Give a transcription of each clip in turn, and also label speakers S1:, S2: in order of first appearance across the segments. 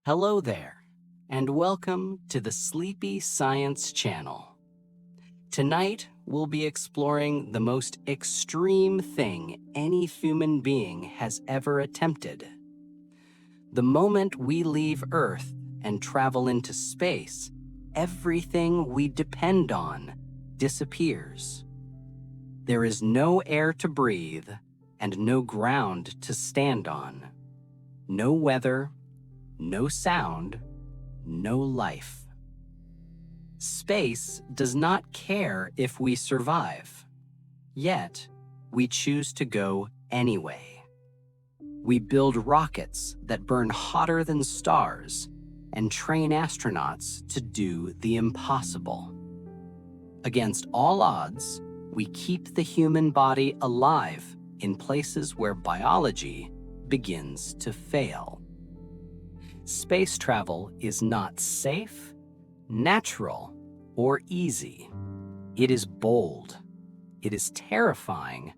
S1: Hello there, and welcome to the Sleepy Science Channel. Tonight, we'll be exploring the most extreme thing any human being has ever attempted. The moment we leave Earth and travel into space, everything we depend on disappears. There is no air to breathe and no ground to stand on. No weather, no sound, no life. Space does not care if we survive, yet we choose to go anyway. We build rockets that burn hotter than stars and train astronauts to do the impossible. Against all odds, we keep the human body alive in places where biology begins to fail. Space travel is not safe, natural, or easy. It is bold, it is terrifying,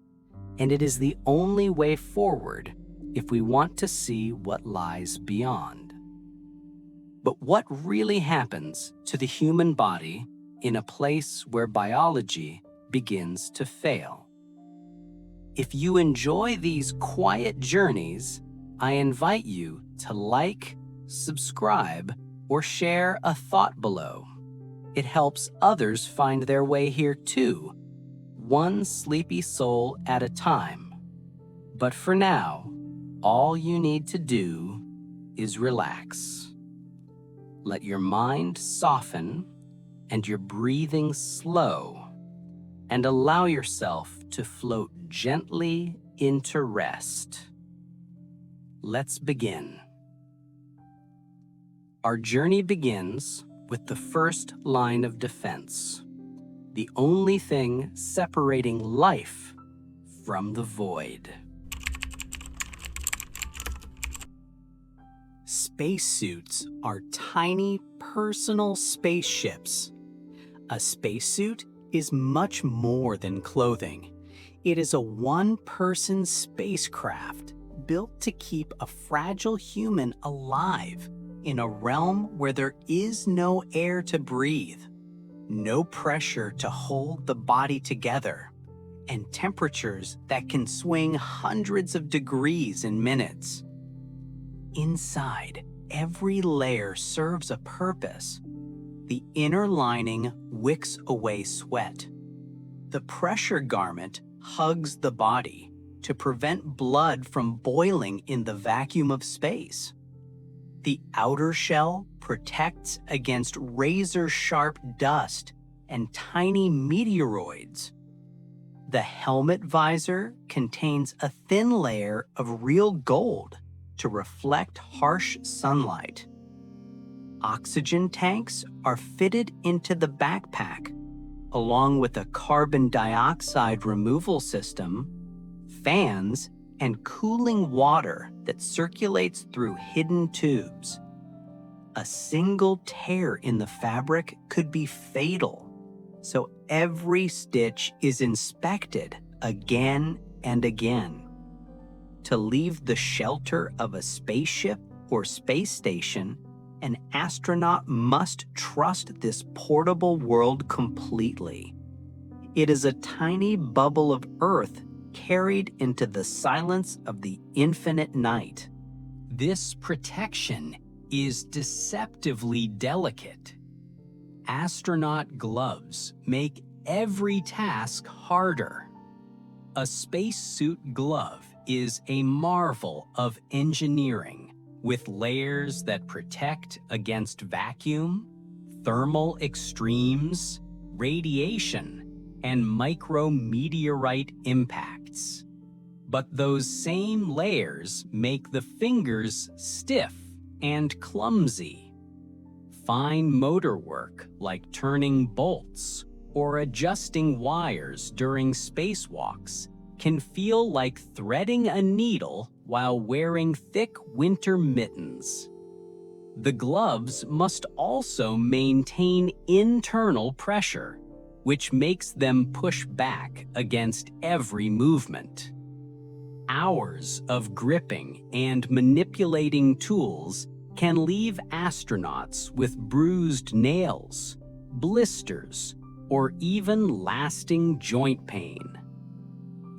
S1: and it is the only way forward if we want to see what lies beyond. But what really happens to the human body in a place where biology begins to fail? If you enjoy these quiet journeys, I invite you to like, subscribe, or share a thought below. It helps others find their way here too, one sleepy soul at a time. But for now, all you need to do is relax. Let your mind soften and your breathing slow, and allow yourself to float gently into rest. Let's begin. Our journey begins with the first line of defense, the only thing separating life from the void. Spacesuits are tiny personal spaceships. A spacesuit is much more than clothing. It is a one-person spacecraft built to keep a fragile human alive in a realm where there is no air to breathe, no pressure to hold the body together, and temperatures that can swing hundreds of degrees in minutes. Inside, every layer serves a purpose. The inner lining wicks away sweat. The pressure garment hugs the body to prevent blood from boiling in the vacuum of space. The outer shell protects against razor-sharp dust and tiny meteoroids. The helmet visor contains a thin layer of real gold to reflect harsh sunlight. Oxygen tanks are fitted into the backpack, along with a carbon dioxide removal system, fans, and cooling water that circulates through hidden tubes. A single tear in the fabric could be fatal, so every stitch is inspected again and again. To leave the shelter of a spaceship or space station, an astronaut must trust this portable world completely. It is a tiny bubble of Earth carried into the silence of the infinite night. This protection is deceptively delicate. Astronaut gloves make every task harder. A spacesuit glove is a marvel of engineering, with layers that protect against vacuum, thermal extremes, radiation, and micrometeorite impacts. But those same layers make the fingers stiff and clumsy. Fine motor work like turning bolts or adjusting wires during spacewalks can feel like threading a needle while wearing thick winter mittens. The gloves must also maintain internal pressure, which makes them push back against every movement. Hours of gripping and manipulating tools can leave astronauts with bruised nails, blisters, or even lasting joint pain.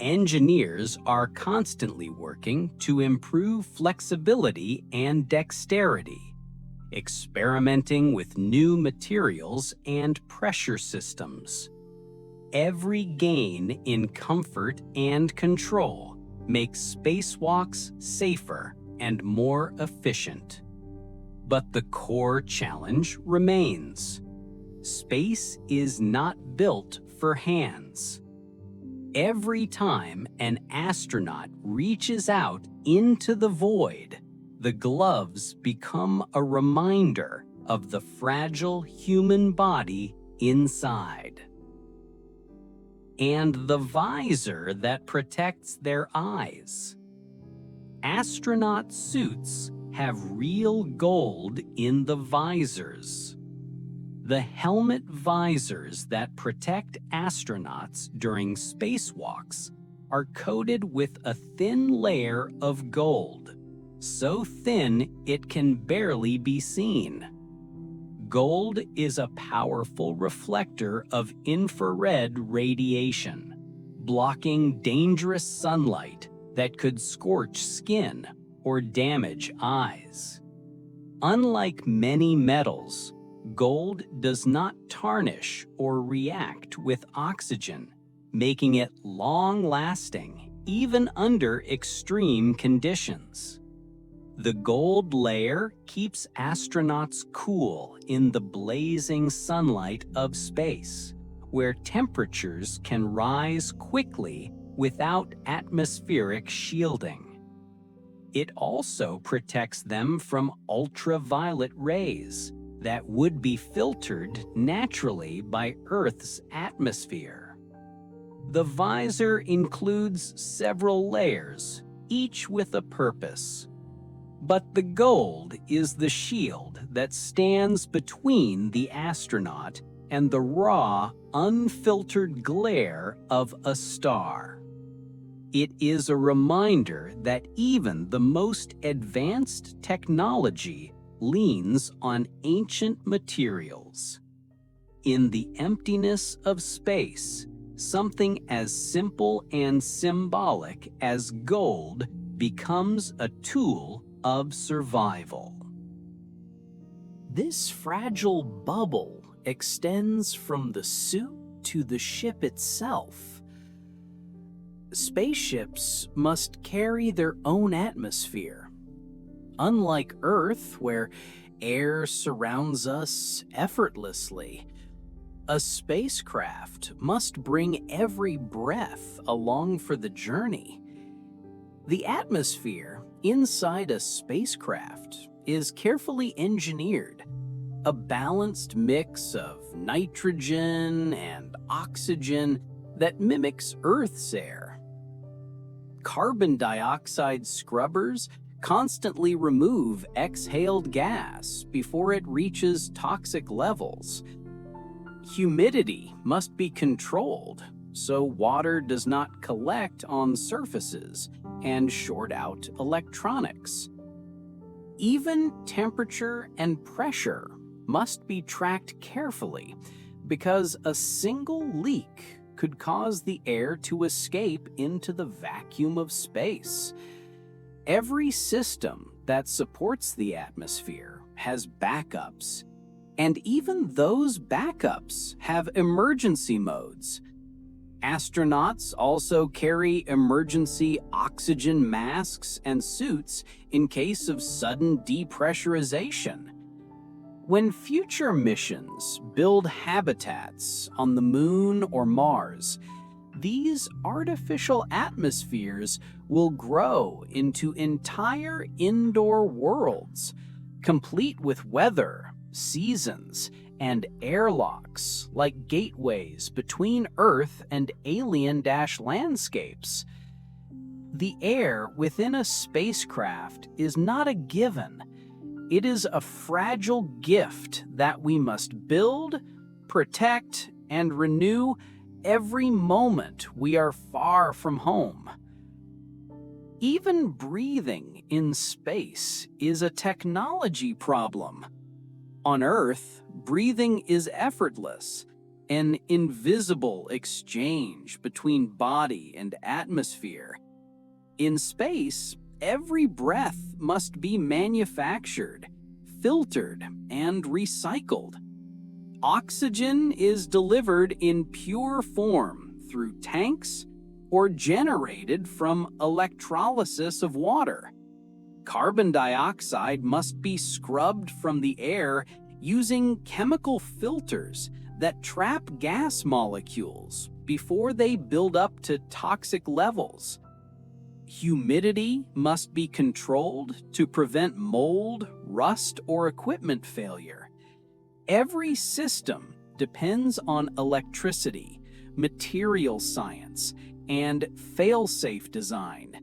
S1: Engineers are constantly working to improve flexibility and dexterity, experimenting with new materials and pressure systems. Every gain in comfort and control makes spacewalks safer and more efficient. But the core challenge remains. Space is not built for hands. Every time an astronaut reaches out into the void, the gloves become a reminder of the fragile human body inside. And the visor that protects their eyes. Astronaut suits have real gold in the visors. The helmet visors that protect astronauts during spacewalks are coated with a thin layer of gold, so thin it can barely be seen. Gold is a powerful reflector of infrared radiation, blocking dangerous sunlight that could scorch skin or damage eyes. Unlike many metals, gold does not tarnish or react with oxygen, making it long-lasting even under extreme conditions. The gold layer keeps astronauts cool in the blazing sunlight of space, where temperatures can rise quickly without atmospheric shielding. It also protects them from ultraviolet rays that would be filtered naturally by Earth's atmosphere. The visor includes several layers, each with a purpose. But the gold is the shield that stands between the astronaut and the raw, unfiltered glare of a star. It is a reminder that even the most advanced technology leans on ancient materials. In the emptiness of space, something as simple and symbolic as gold becomes a tool of survival. This fragile bubble extends from the suit to the ship itself. Spaceships must carry their own atmosphere. Unlike Earth, where air surrounds us effortlessly, a spacecraft must bring every breath along for the journey. The atmosphere inside a spacecraft is carefully engineered, a balanced mix of nitrogen and oxygen that mimics Earth's air. Carbon dioxide scrubbers constantly remove exhaled gas before it reaches toxic levels. Humidity must be controlled so water does not collect on surfaces and short out electronics. Even temperature and pressure must be tracked carefully because a single leak could cause the air to escape into the vacuum of space. Every system that supports the atmosphere has backups, and even those backups have emergency modes. Astronauts also carry emergency oxygen masks and suits in case of sudden depressurization. When future missions build habitats on the Moon or Mars, these artificial atmospheres will grow into entire indoor worlds, complete with weather, seasons, and airlocks like gateways between Earth and alien-landscapes. The air within a spacecraft is not a given. It is a fragile gift that we must build, protect, and renew every moment we are far from home. Even breathing in space is a technology problem. On Earth, breathing is effortless, an invisible exchange between body and atmosphere. In space, every breath must be manufactured, filtered, and recycled. Oxygen is delivered in pure form through tanks or generated from electrolysis of water. Carbon dioxide must be scrubbed from the air using chemical filters that trap gas molecules before they build up to toxic levels. Humidity must be controlled to prevent mold, rust, or equipment failure. Every system depends on electricity, material science, and fail-safe design.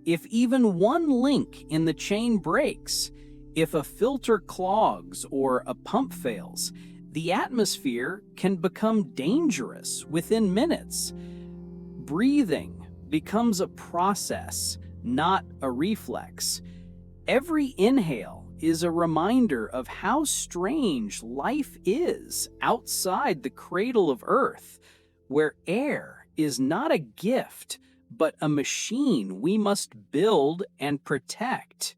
S1: If even one link in the chain breaks, if a filter clogs or a pump fails, the atmosphere can become dangerous within minutes. Breathing becomes a process, not a reflex. Every inhale is a reminder of how strange life is outside the cradle of Earth, where air is not a gift, but a machine we must build and protect.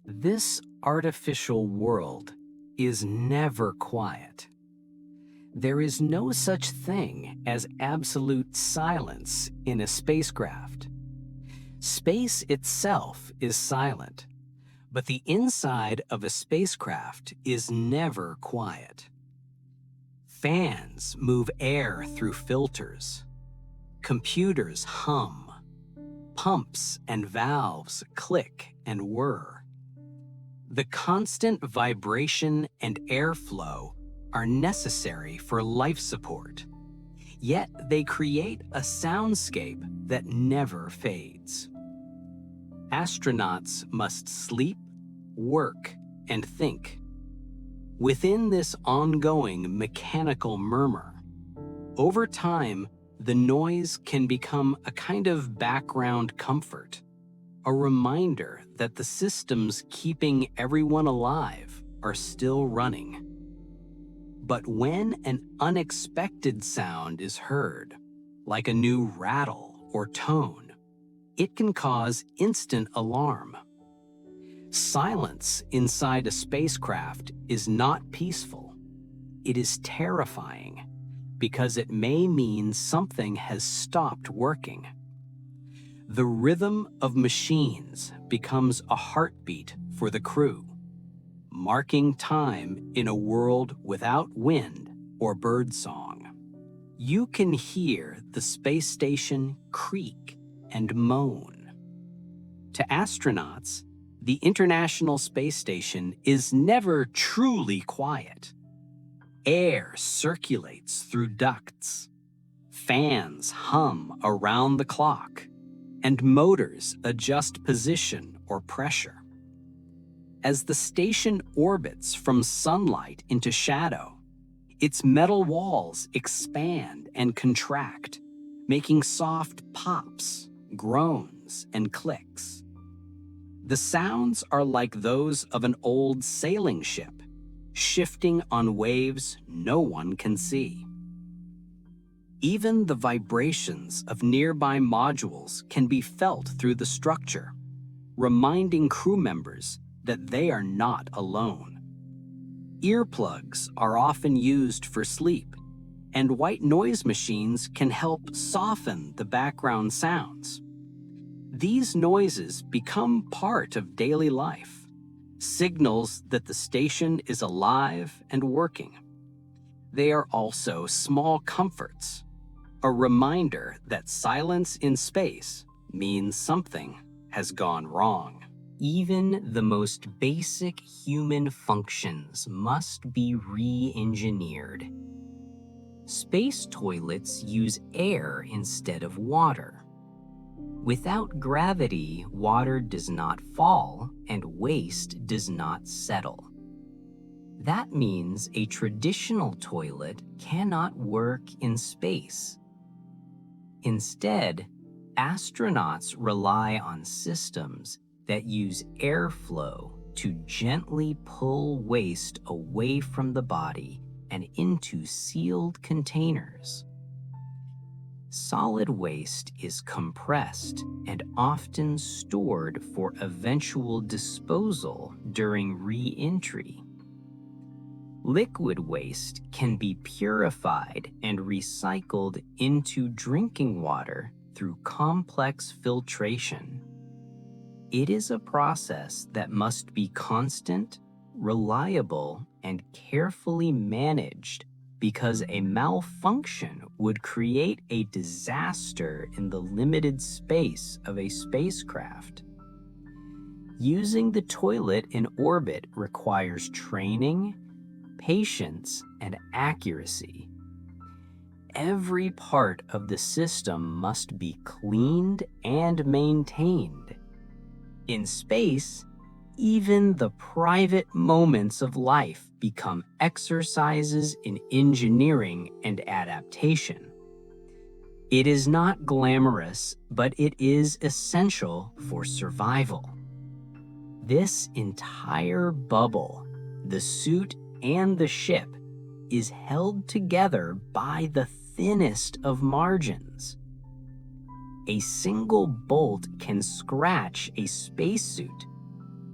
S1: This artificial world is never quiet. There is no such thing as absolute silence in a spacecraft. Space itself is silent, but the inside of a spacecraft is never quiet. Fans move air through filters. Computers hum. Pumps and valves click and whir. The constant vibration and airflow are necessary for life support, yet they create a soundscape that never fades. Astronauts must sleep, work, and think. Within this ongoing mechanical murmur, over time, the noise can become a kind of background comfort, a reminder that the systems keeping everyone alive are still running. But when an unexpected sound is heard, like a new rattle or tone, it can cause instant alarm. Silence inside a spacecraft is not peaceful. It is terrifying because it may mean something has stopped working. The rhythm of machines becomes a heartbeat for the crew, marking time in a world without wind or birdsong. You can hear the space station creak and moan. To astronauts, the International Space Station is never truly quiet. Air circulates through ducts. Fans hum around the clock, and motors adjust position or pressure. As the station orbits from sunlight into shadow, its metal walls expand and contract, making soft pops, groans, and clicks. The sounds are like those of an old sailing ship, shifting on waves no one can see. Even the vibrations of nearby modules can be felt through the structure, reminding crew members that they are not alone. Earplugs are often used for sleep, and white noise machines can help soften the background sounds. These noises become part of daily life, signals that the station is alive and working. They are also small comforts, a reminder that silence in space means something has gone wrong. Even the most basic human functions must be re-engineered. Space toilets use air instead of water. Without gravity, water does not fall and waste does not settle. That means a traditional toilet cannot work in space. Instead, astronauts rely on systems that use airflow to gently pull waste away from the body and into sealed containers. Solid waste is compressed and often stored for eventual disposal during re-entry. Liquid waste can be purified and recycled into drinking water through complex filtration. It is a process that must be constant, reliable, and carefully managed because a malfunction would create a disaster in the limited space of a spacecraft. Using the toilet in orbit requires training, patience, and accuracy. Every part of the system must be cleaned and maintained. In space, even the private moments of life become exercises in engineering and adaptation. It is not glamorous, but it is essential for survival. This entire bubble, the suit and the ship, is held together by the thinnest of margins. A single bolt can scratch a spacesuit.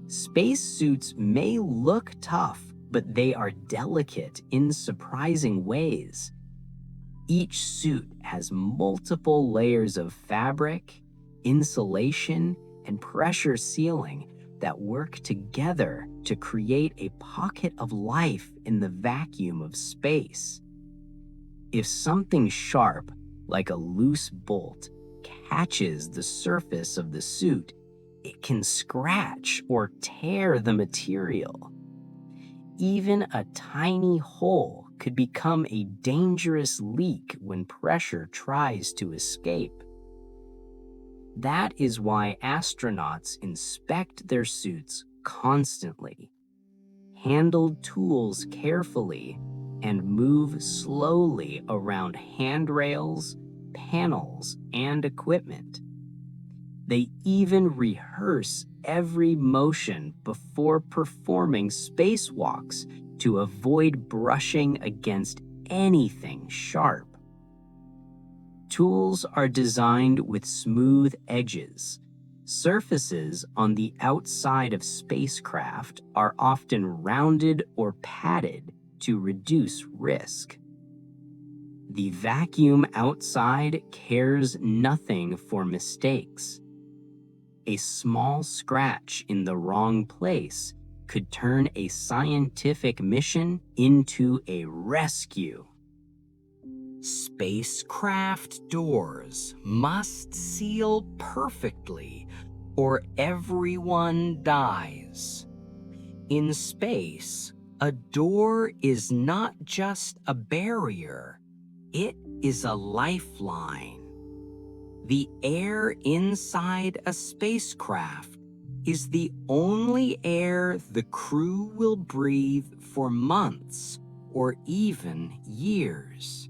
S1: Spacesuits may look tough, but they are delicate in surprising ways. Each suit has multiple layers of fabric, insulation, and pressure sealing that work together to create a pocket of life in the vacuum of space. If something sharp, like a loose bolt, catches the surface of the suit, it can scratch or tear the material. Even a tiny hole could become a dangerous leak when pressure tries to escape. That is why astronauts inspect their suits constantly, handle tools carefully, and move slowly around handrails, panels, and equipment. They even rehearse every motion before performing spacewalks to avoid brushing against anything sharp. Tools are designed with smooth edges. Surfaces on the outside of spacecraft are often rounded or padded to reduce risk. The vacuum outside cares nothing for mistakes. A small scratch in the wrong place could turn a scientific mission into a rescue. Spacecraft doors must seal perfectly or everyone dies. In space, a door is not just a barrier, it is a lifeline. The air inside a spacecraft is the only air the crew will breathe for months or even years.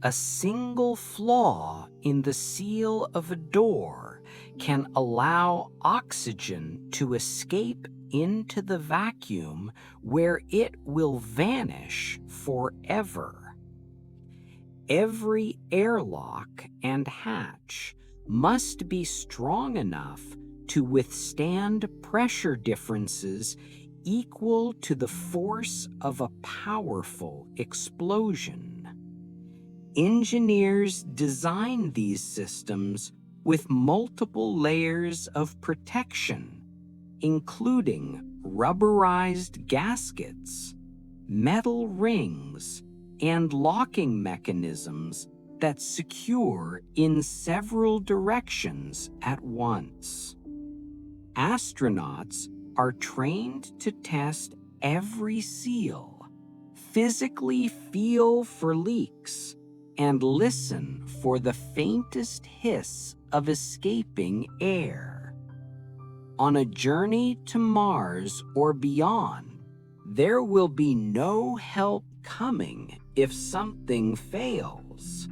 S1: A single flaw in the seal of a door can allow oxygen to escape into the vacuum where it will vanish forever. Every airlock and hatch must be strong enough to withstand pressure differences equal to the force of a powerful explosion. Engineers design these systems with multiple layers of protection, including rubberized gaskets, metal rings, and locking mechanisms that secure in several directions at once. Astronauts are trained to test every seal, physically feel for leaks, and listen for the faintest hiss of escaping air. On a journey to Mars or beyond, there will be no help coming if something fails.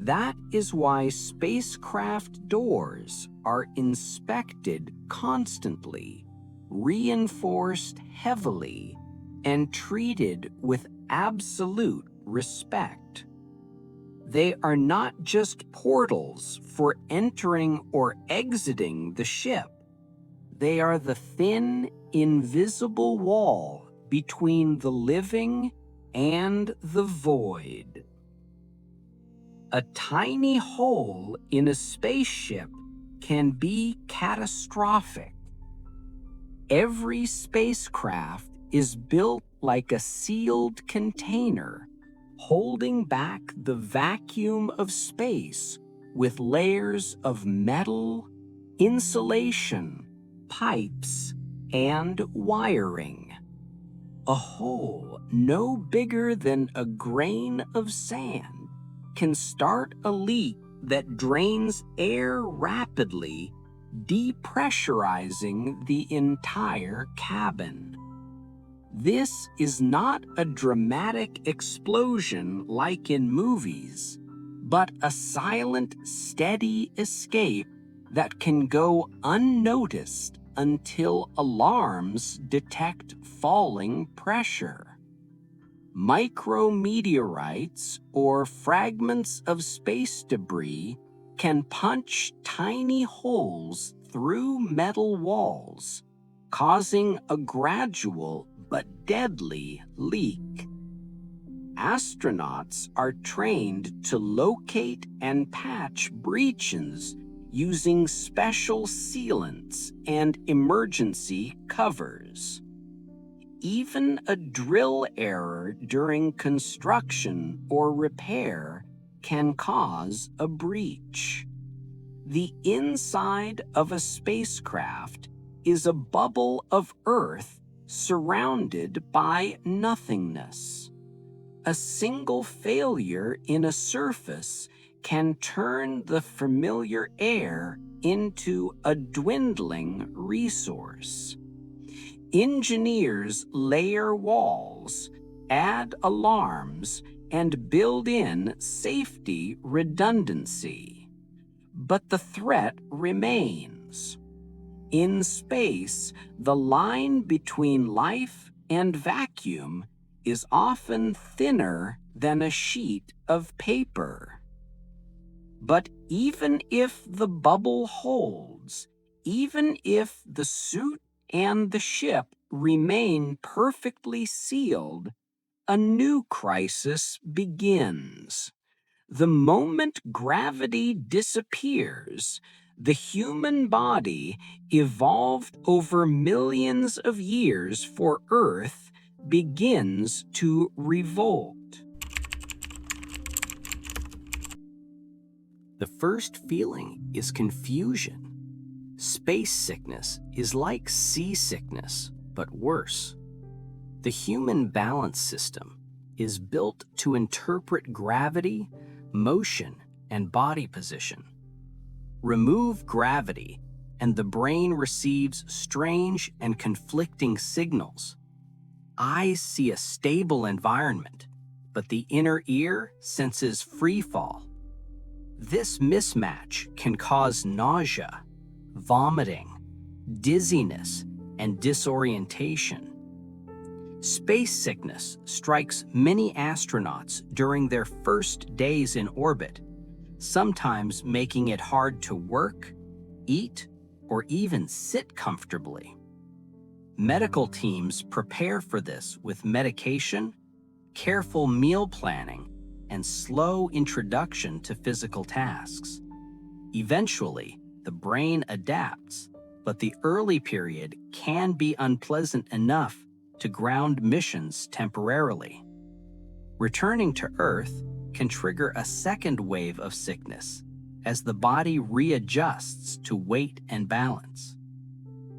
S2: That is why spacecraft doors are inspected constantly, reinforced heavily, and treated with absolute respect. They are not just portals for entering or exiting the ship. They are the thin, invisible wall between the living and the void. A tiny hole in a spaceship can be catastrophic. Every spacecraft is built like a sealed container, holding back the vacuum of space with layers of metal, insulation, pipes, and wiring. A hole no bigger than a grain of sand can start a leak that drains air rapidly, depressurizing the entire cabin. This is not a dramatic explosion like in movies, but a silent, steady escape that can go unnoticed until alarms detect falling pressure. Micrometeorites or fragments of space debris can punch tiny holes through metal walls, causing a gradual but deadly leak. Astronauts are trained to locate and patch breaches using special sealants and emergency covers. Even a drill error during construction or repair can cause a breach. The inside of a spacecraft is a bubble of Earth surrounded by nothingness. A single failure in a surface can turn the familiar air into a dwindling resource. Engineers layer walls, add alarms, and build in safety redundancy. But the threat remains. In space, the line between life and vacuum is often thinner than a sheet of paper. But even if the bubble holds, even if the suit and the ship remain perfectly sealed, a new crisis begins. The moment gravity disappears, the human body, evolved over millions of years for Earth, begins to revolt. The first feeling is confusion. Space sickness is like seasickness, but worse. The human balance system is built to interpret gravity, motion, and body position. Remove gravity, and the brain receives strange and conflicting signals. Eyes see a stable environment, but the inner ear senses free fall. This mismatch can cause nausea, vomiting, dizziness, and disorientation. Space sickness strikes many astronauts during their first days in orbit, sometimes making it hard to work, eat, or even sit comfortably. Medical teams prepare for this with medication, careful meal planning, and slow introduction to physical tasks. Eventually, the brain adapts, but the early period can be unpleasant enough to ground missions temporarily. Returning to Earth can trigger a second wave of sickness as the body readjusts to weight and balance.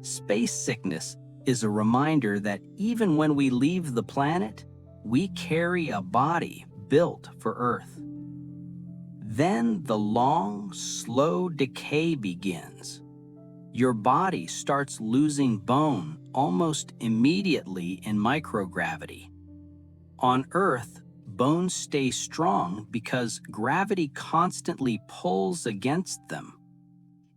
S2: Space sickness is a reminder that even when we leave the planet, we carry a body built for Earth. Then the long, slow decay begins. Your body starts losing bone almost immediately in microgravity. On Earth,
S1: bones stay strong because gravity constantly pulls against them.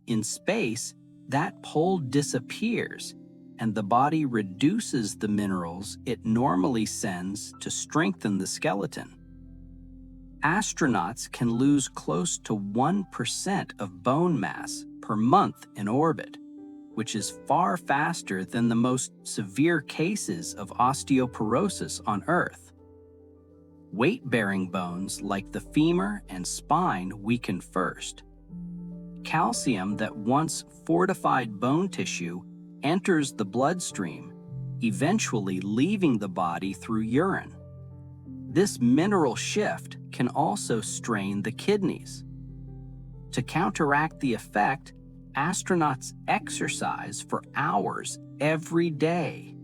S1: In space, that pull disappears, and the body reduces the minerals it normally sends to strengthen the skeleton. Astronauts can lose close to 1% of bone mass per month in orbit, which is far faster than the most severe cases of osteoporosis on Earth. Weight-bearing bones like the femur and spine weaken first. Calcium that once fortified bone tissue enters the bloodstream, eventually leaving the body through urine. This mineral shift can also strain the kidneys. To counteract the effect, astronauts exercise for hours every day.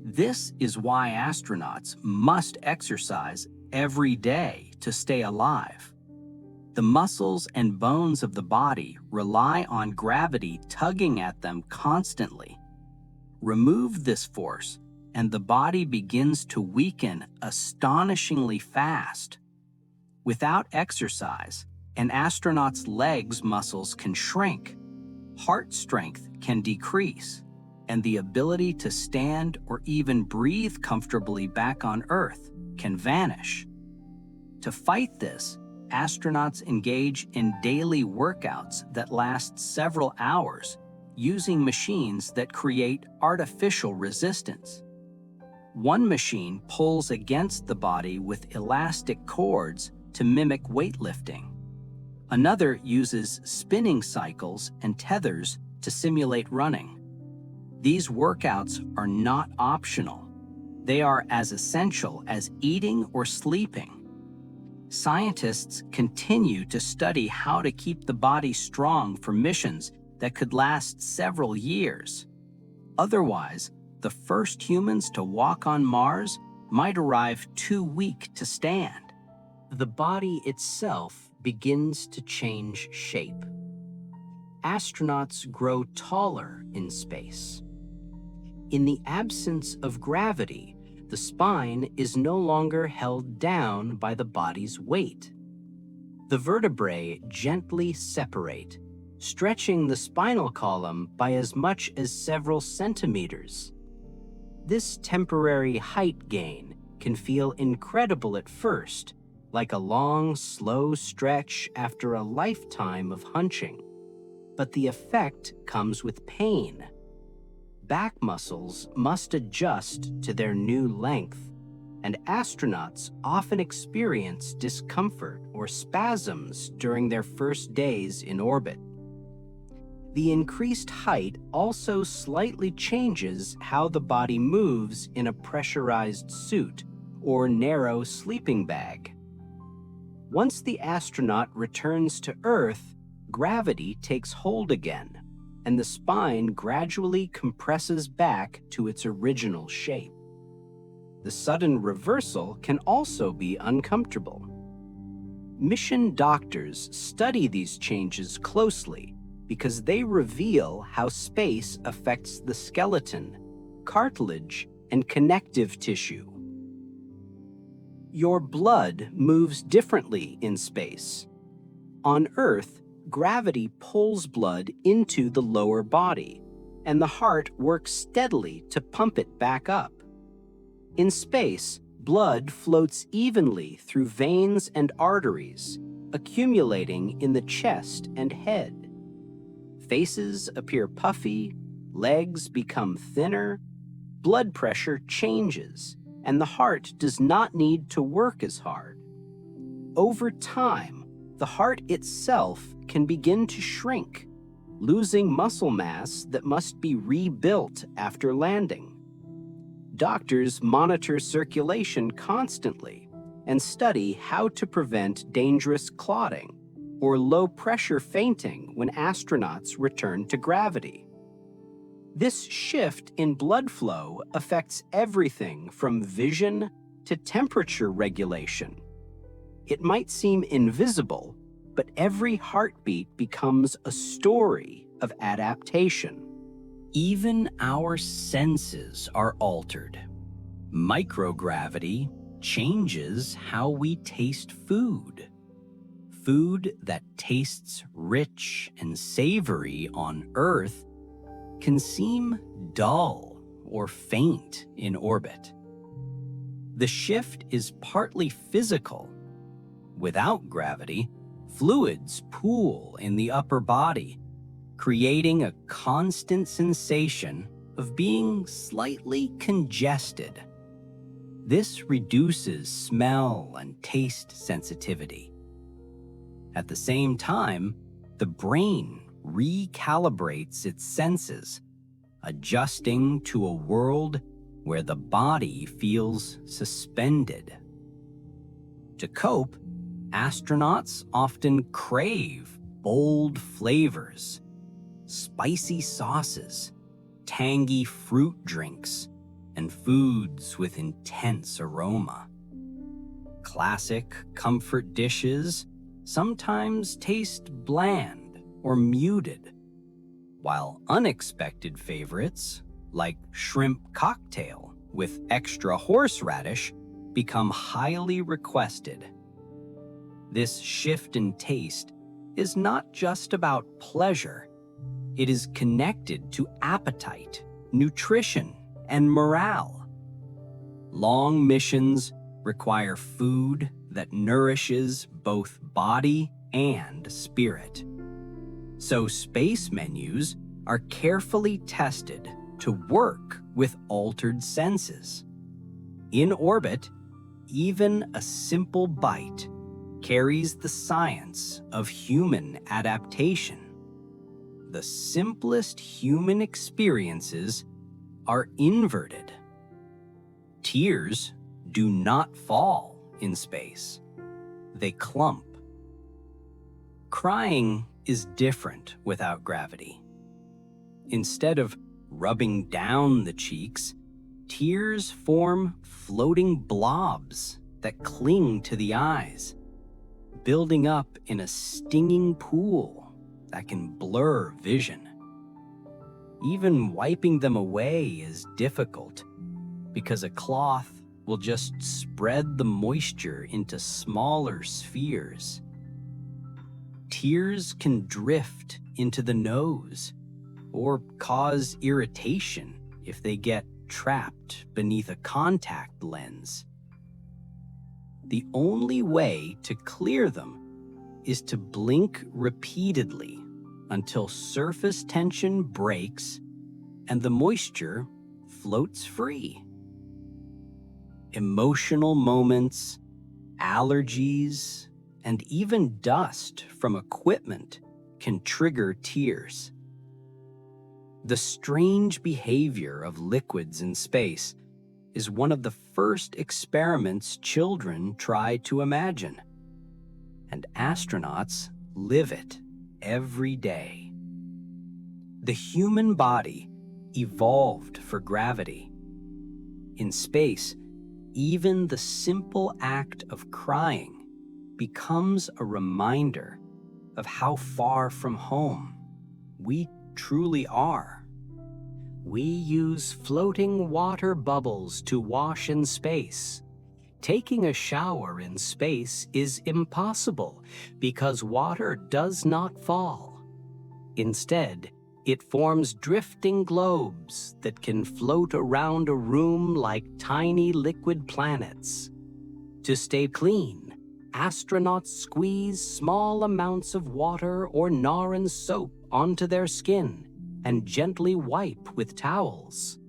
S1: This is why astronauts must exercise every day to stay alive. The muscles and bones of the body rely on gravity tugging at them constantly. Remove this force, and the body begins to weaken astonishingly fast. Without exercise, an astronaut's legs muscles can shrink, heart strength can decrease, and the ability to stand or even breathe comfortably back on Earth can vanish. To fight this, astronauts engage in daily workouts that last several hours, using machines that create artificial resistance. One machine pulls against the body with elastic cords to mimic weightlifting. Another uses spinning cycles and tethers to simulate running. These workouts are not optional. They are as essential as eating or sleeping. Scientists continue to study how to keep the body strong for missions that could last several years. Otherwise, the first humans to walk on Mars might arrive too weak to stand. The body itself begins to change shape. Astronauts grow taller in space. In the absence of gravity, the spine is no longer held down by the body's weight. The vertebrae gently separate, stretching the spinal column by as much as several centimeters. This temporary height gain can feel incredible at first, like a long, slow stretch after a lifetime of hunching. But the effect comes with pain. Back muscles must adjust to their new length, and astronauts often experience discomfort or spasms during their first days in orbit. The increased height also slightly changes how the body moves in a pressurized suit or narrow sleeping bag. Once the astronaut returns to Earth, gravity takes hold again, and the spine gradually compresses back to its original shape. The sudden reversal can also be uncomfortable. Mission doctors study these changes closely because they reveal how space affects the skeleton, cartilage, and connective tissue. Your blood moves differently in space. On Earth, gravity pulls blood into the lower body, and the heart works steadily to pump it back up. In space, blood floats evenly through veins and arteries, accumulating in the chest and head. Faces appear puffy, legs become thinner, blood pressure changes, and the heart does not need to work as hard. Over time, the heart itself can begin to shrink, losing muscle mass that must be rebuilt after landing. Doctors monitor circulation constantly and study how to prevent dangerous clotting or low-pressure fainting when astronauts return to gravity. This shift in blood flow affects everything from vision to temperature regulation. It might seem invisible, but every heartbeat becomes a story of adaptation. Even our senses are altered. Microgravity, changes how we taste food. Food that tastes rich and savory on Earth can seem dull or faint in orbit. The shift is partly physical. Without gravity, fluids pool in the upper body, creating a constant sensation of being slightly congested. This reduces smell and taste sensitivity. At the same time, the brain recalibrates its senses, adjusting to a world where the body feels suspended. To cope, astronauts often crave bold flavors, spicy sauces, tangy fruit drinks, and foods with intense aroma. Classic comfort dishes sometimes taste bland or muted, while unexpected favorites, like shrimp cocktail with extra horseradish, become highly requested. This shift in taste is not just about pleasure. It is connected to appetite, nutrition, and morale. Long missions require food that nourishes both body and spirit. So space menus are carefully tested to work with altered senses. In orbit, even a simple bite carries the science of human adaptation. The simplest human experiences are inverted. Tears do not fall in space. They clump. Crying is different without gravity. Instead of rubbing down the cheeks, tears form floating blobs that cling to the eyes, building up in a stinging pool that can blur vision. Even wiping them away is difficult because a cloth will just spread the moisture into smaller spheres. Tears can drift into the nose or cause irritation if they get trapped beneath a contact lens. The only way to clear them is to blink repeatedly until surface tension breaks and the moisture floats free. Emotional moments, allergies, and even dust from equipment can trigger tears. The strange behavior of liquids in space is one of the first experiments children try to imagine, and astronauts live it every day. The human body evolved for gravity. In space, even the simple act of crying becomes a reminder of how far from home we truly are. We use floating water bubbles to wash in space. Taking a shower in space is impossible because water does not fall. Instead, it forms drifting globes that can float around a room like tiny liquid planets. To stay clean, astronauts squeeze small amounts of water or Naran soap onto their skin and gently wipe with towels.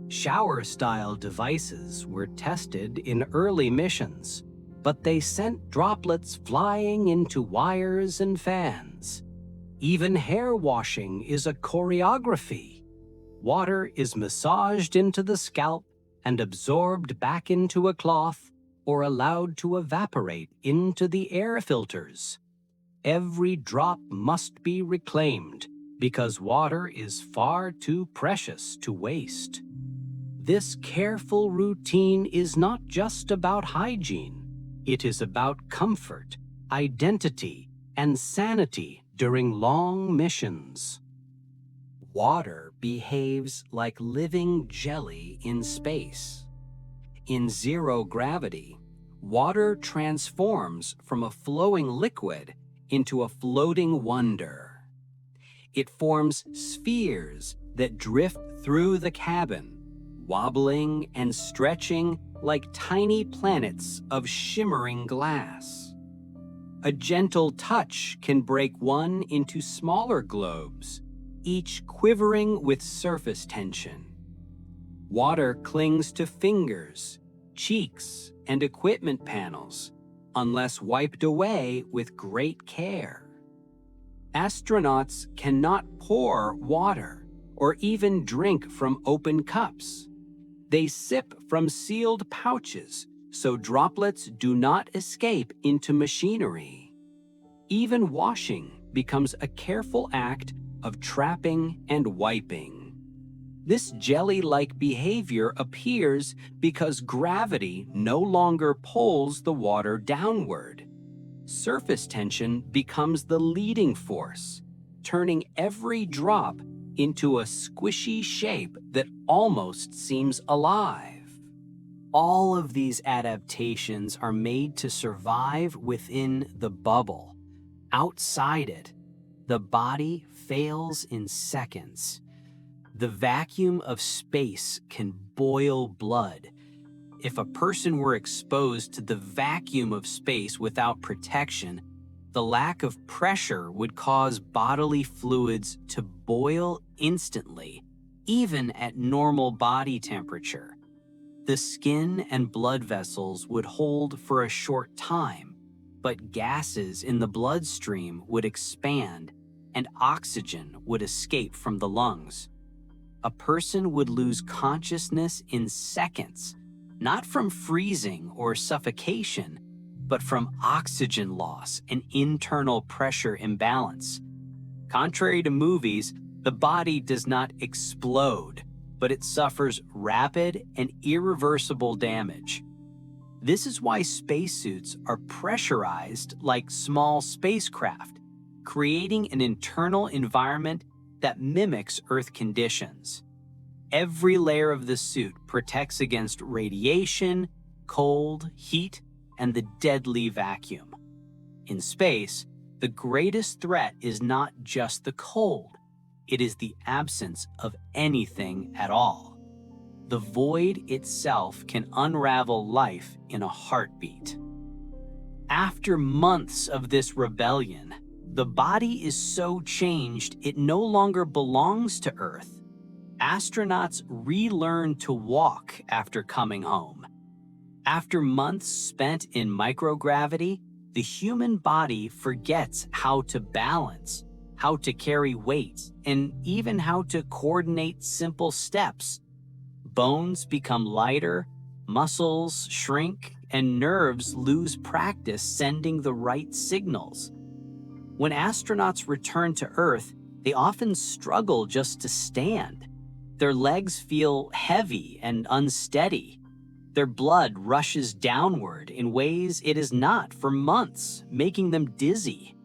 S1: Shower-style devices were tested in early missions, but they sent droplets flying into wires and fans. Even hair washing is a choreography. Water is massaged into the scalp and absorbed back into a cloth or allowed to evaporate into the air filters. Every drop must be reclaimed because water is far too precious to waste. This careful routine is not just about hygiene. It is about comfort, identity, and sanity during long missions. Water behaves like living jelly in space.
S2: In zero gravity, water transforms from a flowing liquid into a floating wonder. It forms spheres that drift through the cabin, wobbling and stretching like tiny planets of shimmering glass. A gentle touch can break one into smaller globes, each quivering with surface tension. Water clings to fingers, cheeks, and equipment panels, unless wiped away with great care. Astronauts cannot pour water or even drink from open cups. They sip from sealed pouches so droplets do not escape into machinery. Even washing becomes a careful act of trapping and wiping. This jelly-like behavior appears because gravity no longer pulls the water downward. Surface tension becomes the leading force, turning every drop into a squishy shape that almost seems alive. All of these adaptations are made to survive within the bubble. Outside it, the body fails in seconds. The vacuum of space can boil blood. If a person were exposed to the vacuum of space without protection, the lack of pressure would cause bodily fluids to boil instantly, even at normal body temperature. The skin and blood vessels would hold for a short time, but gases in the bloodstream would expand and oxygen would escape from the lungs. A person would lose consciousness in seconds, not from freezing or suffocation, but from oxygen loss and internal pressure imbalance. Contrary to movies, the body does not explode, but it suffers rapid and irreversible damage. This is why spacesuits are pressurized like small spacecraft, creating an internal environment that mimics Earth conditions. Every layer of the suit protects against radiation, cold, heat, and the deadly vacuum. In space, the greatest threat is not just the cold, it is the absence of anything at all. The void itself can unravel life in a heartbeat. After months of this rebellion, the body is so changed it no longer belongs to Earth. Astronauts relearn to walk after coming home. After months spent in microgravity, the human body forgets how to balance, how to carry weight, and even how to coordinate simple steps. Bones become lighter, muscles shrink, and nerves lose practice sending the right signals. When astronauts return to Earth, they often struggle just to stand. Their legs feel heavy and unsteady. Their blood rushes downward in ways it has not for months, making them dizzy.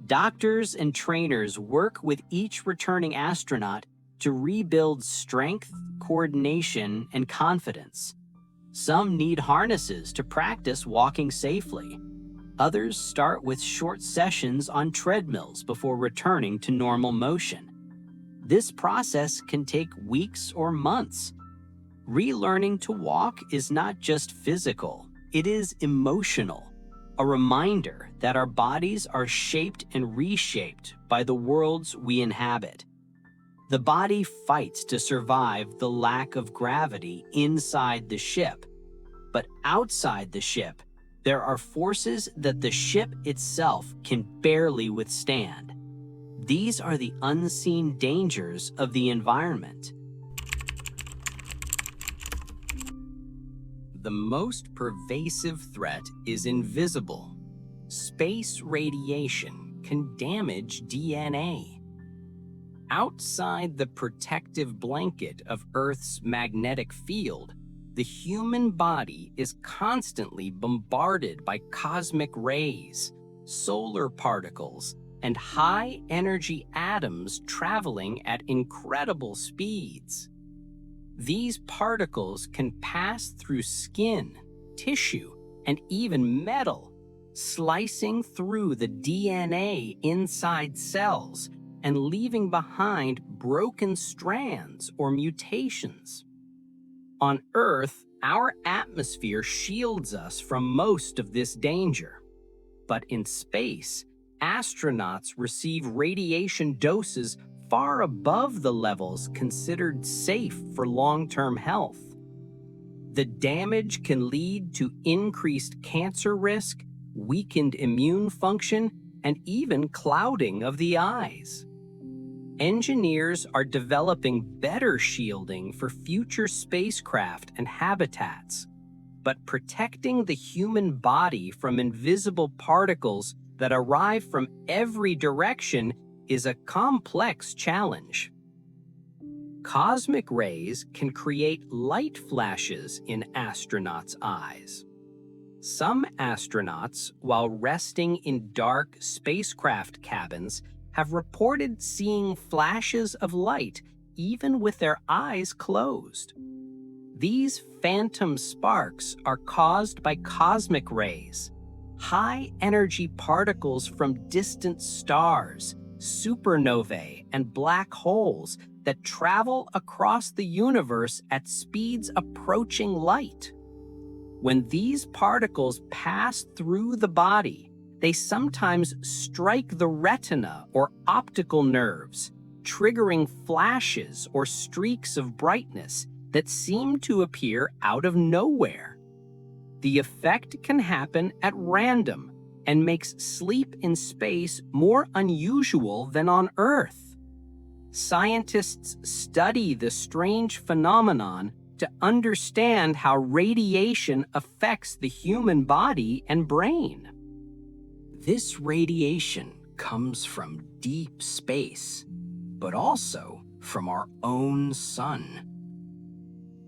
S2: Doctors and trainers work with each returning astronaut to rebuild strength, coordination, and confidence. Some need harnesses to practice walking safely. Others start with short sessions on treadmills before returning to normal motion. This process can take weeks or months. Relearning to walk is not just physical, it is emotional, a reminder that our bodies are shaped and reshaped by the worlds we inhabit. The body fights to survive the lack of gravity inside the ship, but outside the ship, there are forces that the ship itself can barely withstand. These are the unseen dangers of the environment. The most pervasive threat is invisible. Space radiation can damage DNA. Outside the protective blanket of Earth's magnetic field, the human body is constantly bombarded by cosmic rays, solar particles, and high-energy atoms traveling at incredible speeds. These particles can pass through skin, tissue, and even metal, slicing through the DNA inside cells and leaving behind broken strands or mutations. On Earth, our atmosphere shields us from most of this danger. But in space, astronauts receive radiation doses far above the levels considered safe for long-term health. The damage can lead to increased cancer risk, weakened immune function, and even clouding of the eyes. Engineers are developing better shielding for future spacecraft and habitats, but protecting the human body from invisible particles that arrive from every direction is a complex challenge. Cosmic rays can create light flashes in astronauts' eyes. Some astronauts, while resting in dark spacecraft cabins, have reported seeing flashes of light even with their eyes closed. These phantom sparks are caused by cosmic rays, high-energy particles from distant stars, supernovae, and black holes that travel across the universe at speeds approaching light. When these particles pass through the body, they sometimes strike the retina or optical nerves, triggering flashes or streaks of brightness that seem to appear out of nowhere. The effect can happen at random and makes sleep in space more unusual than on Earth. Scientists study the strange phenomenon to understand how radiation affects the human body and brain. This radiation comes from deep space, but also from our own sun.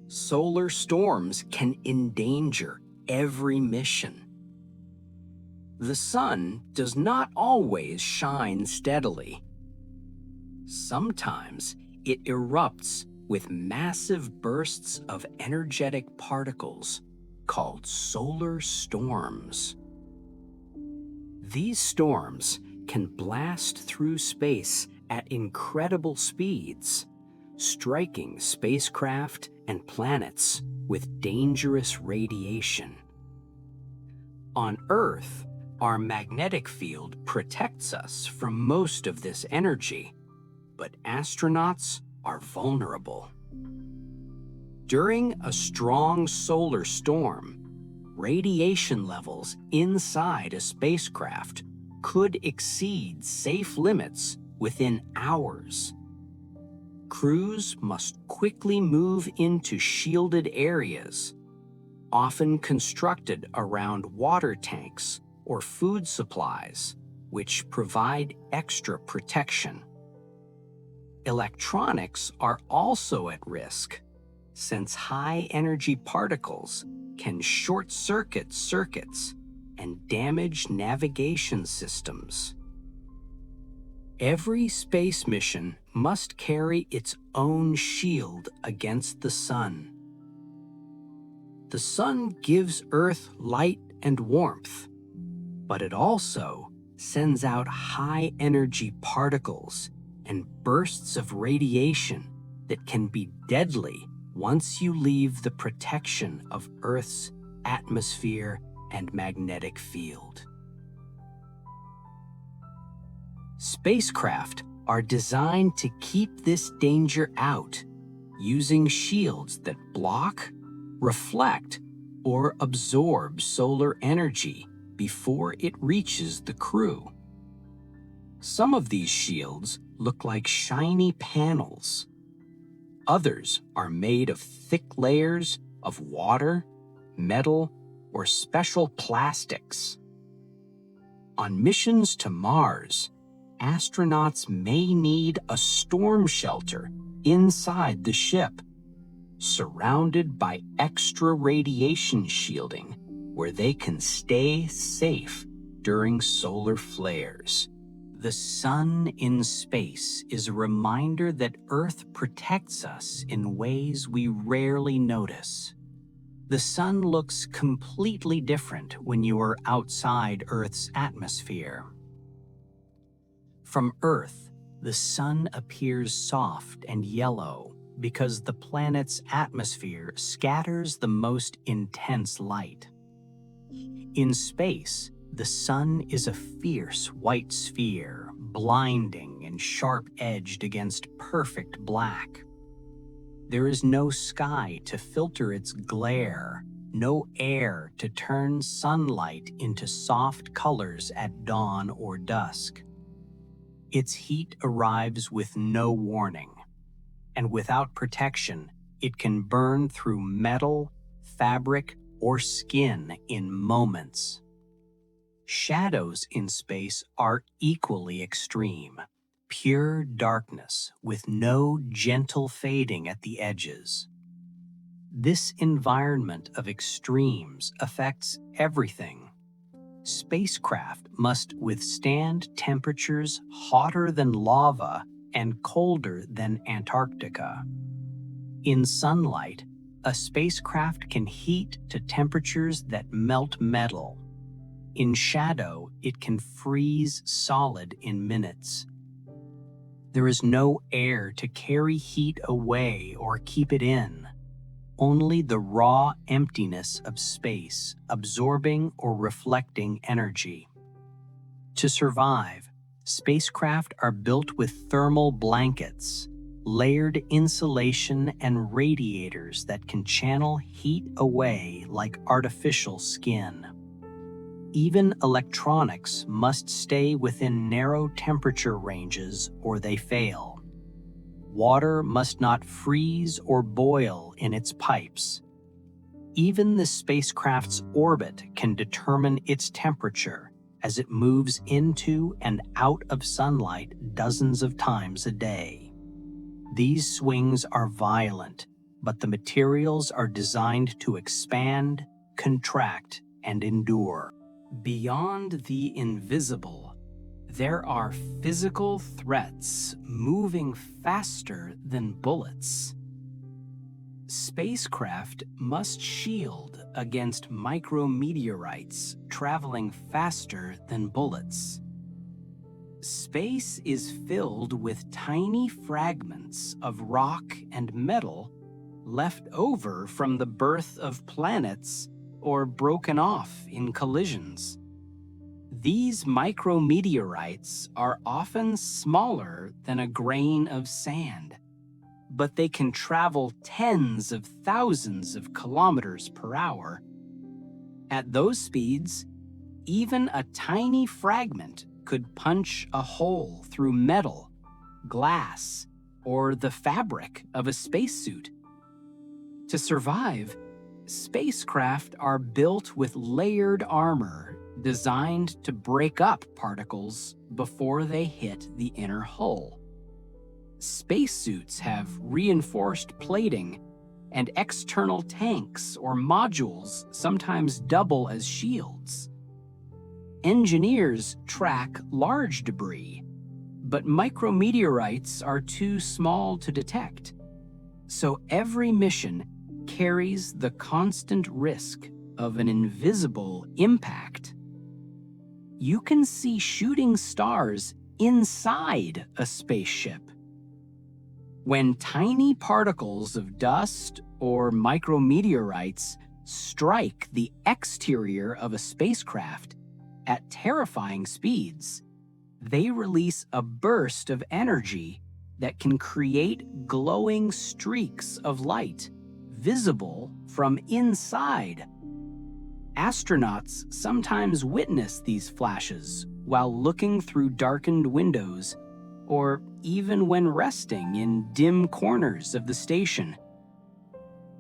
S2: Solar storms can endanger every mission. The sun does not always shine steadily. Sometimes it erupts with massive bursts of energetic particles called solar storms. These storms can blast through space at incredible speeds, striking spacecraft and planets with dangerous radiation. On Earth, our magnetic field protects us from most of this energy, but astronauts are vulnerable. During a strong solar storm, radiation levels inside a spacecraft could exceed safe limits within hours. Crews must quickly move into shielded areas, often constructed around water tanks or food supplies, which provide extra protection. Electronics are also at risk, since high-energy particles can short-circuit circuits and damage navigation systems. Every space mission must carry its own shield against the sun. The sun gives Earth light and warmth, but it also sends out high-energy particles and bursts of radiation that can be deadly once you leave the protection of Earth's atmosphere and magnetic field. Spacecraft are designed to keep this danger out, using shields that block, reflect, or absorb solar energy before it reaches the crew. Some of these shields look like shiny panels. Others are made of thick layers of water, metal, or special plastics. On missions to Mars, astronauts may need a storm shelter inside the ship, surrounded by extra radiation shielding where they can stay safe during solar flares.
S1: The sun in space is a reminder that Earth protects us in ways we rarely notice. The sun looks completely different when you are outside Earth's atmosphere. From Earth, the sun appears soft and yellow because the planet's atmosphere scatters the most intense light. In space, the sun is a fierce white sphere, blinding and sharp-edged against perfect black. There is no sky to filter its glare, no air to turn sunlight into soft colors at dawn or dusk. Its heat arrives with no warning, and without protection, it can burn through metal, fabric, or skin in moments. Shadows in space are equally extreme. Pure darkness with no gentle fading at the edges. This environment of extremes affects everything. Spacecraft must withstand temperatures hotter than lava and colder than Antarctica. In sunlight, a spacecraft can heat to temperatures that melt metal. In shadow, it can freeze solid in minutes. There is no air to carry heat away or keep it in. Only the raw emptiness of space, absorbing or reflecting energy. To survive, spacecraft are built with thermal blankets, layered insulation, and radiators that can channel heat away like artificial skin. Even electronics must stay within narrow temperature ranges or they fail. Water must not freeze or boil in its pipes. Even the spacecraft's orbit can determine its temperature as it moves into and out of sunlight dozens of times a day. These swings are violent, but the materials are designed to expand, contract, and endure. Beyond the invisible, there are physical threats moving faster than bullets. Spacecraft must shield against micrometeorites traveling faster than bullets. Space is filled with tiny fragments of rock and metal left over from the birth of planets or broken off in collisions. These micrometeorites are often smaller than a grain of sand, but they can travel tens of thousands of kilometers per hour. At those speeds, even a tiny fragment could punch a hole through metal, glass, or the fabric of a spacesuit. To survive, spacecraft are built with layered armor designed to break up particles before they hit the inner hull. Spacesuits have reinforced plating, and external tanks or modules sometimes double as shields. Engineers track large debris, but micrometeorites are too small to detect. So every mission carries the constant risk of an invisible impact. You can see shooting stars inside a spaceship. When tiny particles of dust or micrometeorites strike the exterior of a spacecraft at terrifying speeds, they release a burst of energy that can create glowing streaks of light, visible from inside. Astronauts sometimes witness these flashes while looking through darkened windows, or even when resting in dim corners of the station.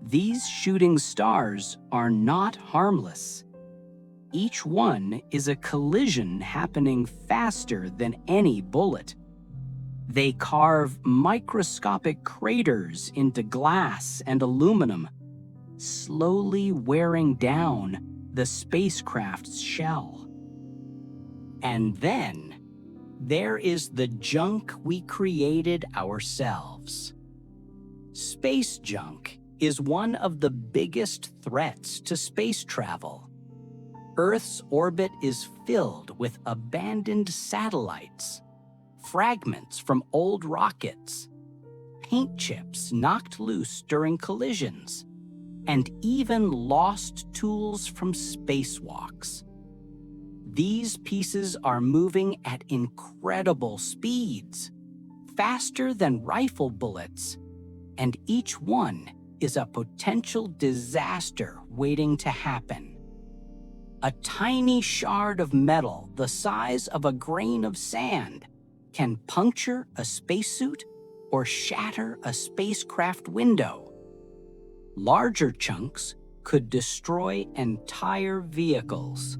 S1: These shooting stars are not harmless. Each one is a collision happening faster than any bullet. They carve microscopic craters into glass and aluminum, slowly wearing down the spacecraft's shell. And then, there is the junk we created ourselves. Space junk is one of the biggest threats to space travel. Earth's orbit is filled with abandoned satellites, fragments from old rockets, paint chips knocked loose during collisions, and even lost tools from spacewalks. These pieces are moving at incredible speeds, faster than rifle bullets, and each one is a potential disaster waiting to happen. A tiny shard of metal the size of a grain of sand can puncture a spacesuit or shatter a spacecraft window. Larger chunks could destroy entire vehicles.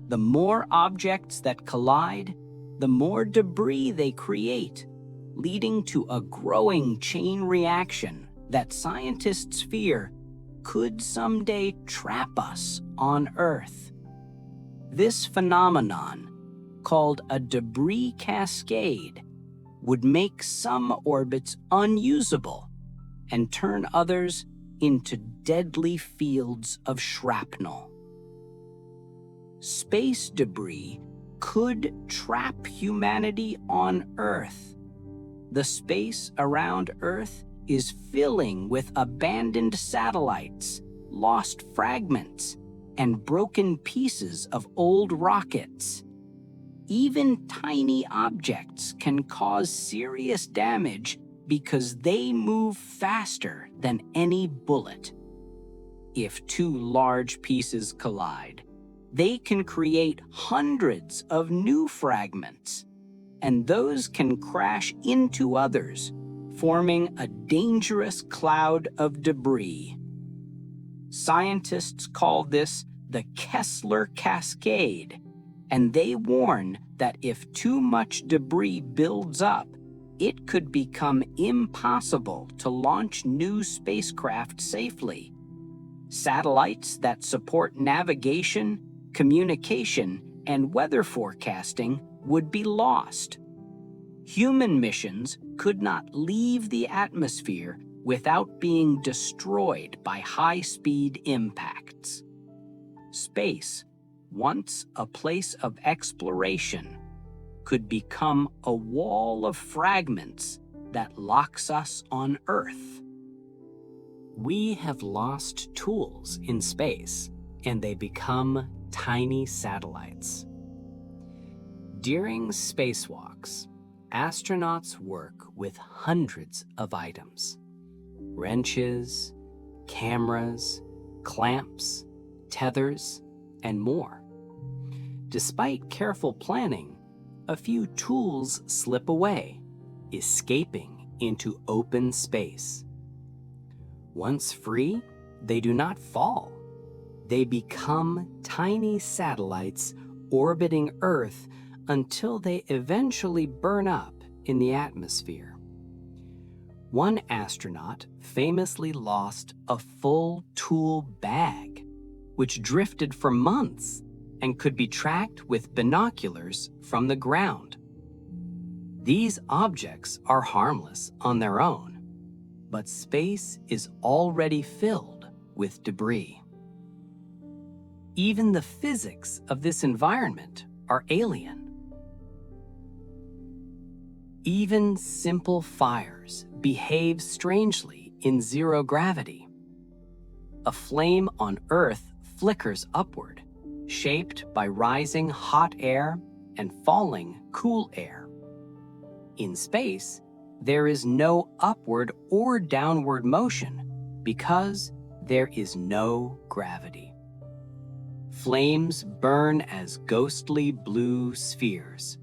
S1: The more objects that collide, the more debris they create, leading to a growing chain reaction that scientists fear could someday trap us on Earth. This phenomenon, called a debris cascade, would make some orbits unusable and turn others into deadly fields of shrapnel. Space debris could trap humanity on Earth. The space around Earth is filling with abandoned satellites, lost fragments, and broken pieces of old rockets. Even tiny objects can cause serious damage because they move faster than any bullet. If two large pieces collide, they can create hundreds of new fragments, and those can crash into others, forming a dangerous cloud of debris. Scientists call this the Kessler Cascade, and they warn that if too much debris builds up, it could become impossible to launch new spacecraft safely. Satellites that support navigation, communication, and weather forecasting would be lost. Human missions could not leave the atmosphere without being destroyed by high-speed impacts. Space, once a place of exploration, could become a wall of fragments that locks us on Earth.
S2: We have lost tools in space, and they become tiny satellites. During spacewalks, astronauts work with hundreds of items: wrenches, cameras, clamps, tethers, and more. Despite careful planning, a few tools slip away, escaping into open space. Once free, they do not fall. They become tiny satellites orbiting Earth until they eventually burn up in the atmosphere. One astronaut famously lost a full tool bag, which drifted for months and could be tracked with binoculars from the ground. These objects are harmless on their own, but space is already filled with debris. Even the physics of this environment are alien. Even simple fires behave strangely in zero gravity. A flame on Earth flickers upward, shaped by rising hot air and falling cool air. In space, there is no upward or downward motion because there is no gravity. Flames burn as ghostly blue spheres,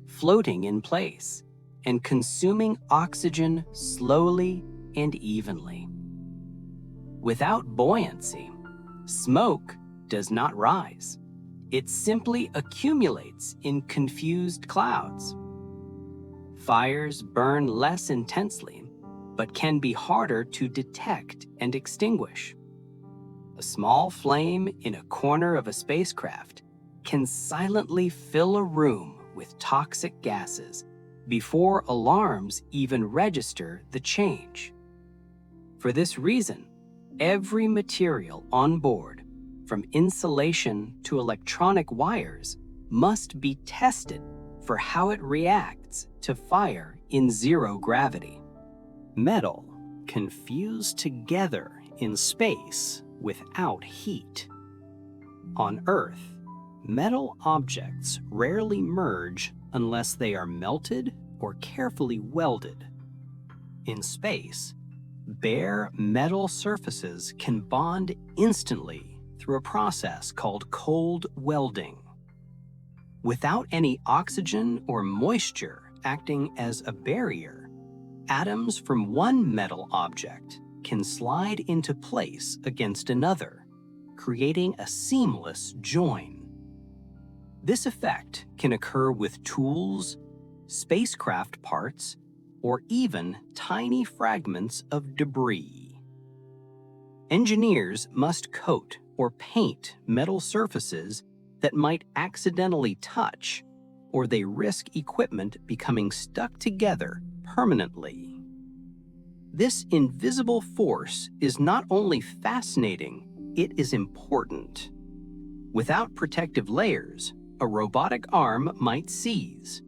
S2: floating in place and consuming oxygen slowly and evenly. Without buoyancy, smoke does not rise. It simply accumulates in confused clouds. Fires burn less intensely, but can be harder to detect and extinguish. A small flame in a corner of a spacecraft can silently fill a room with toxic gases before alarms even register the change. For this reason, every material on board, from insulation to electronic wires, must be tested for how it reacts to fire in zero gravity. Metal can fuse together in space without heat. On Earth, metal objects rarely merge unless they are melted or carefully welded. In space, bare metal surfaces can bond instantly through a process called cold welding. Without any oxygen or moisture acting as a barrier, atoms from one metal object can slide into place against another, creating a seamless join. This effect can occur with tools, spacecraft parts, or even tiny fragments of debris. Engineers must coat or paint metal surfaces that might accidentally touch, or they risk equipment becoming stuck together permanently. This invisible force is not only fascinating, it is important. Without protective layers, a robotic arm might seize,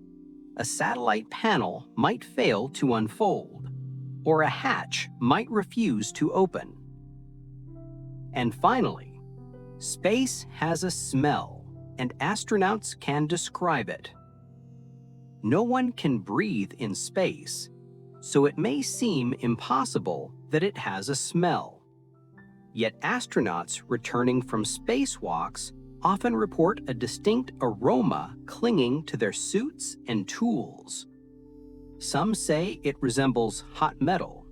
S2: a satellite panel might fail to unfold, or a hatch might refuse to open. And finally, space has a smell, and astronauts can describe it. No one can breathe in space, so it may seem impossible that it has a smell. Yet astronauts returning from spacewalks often report a distinct aroma clinging to their suits and tools. Some say it resembles hot metal.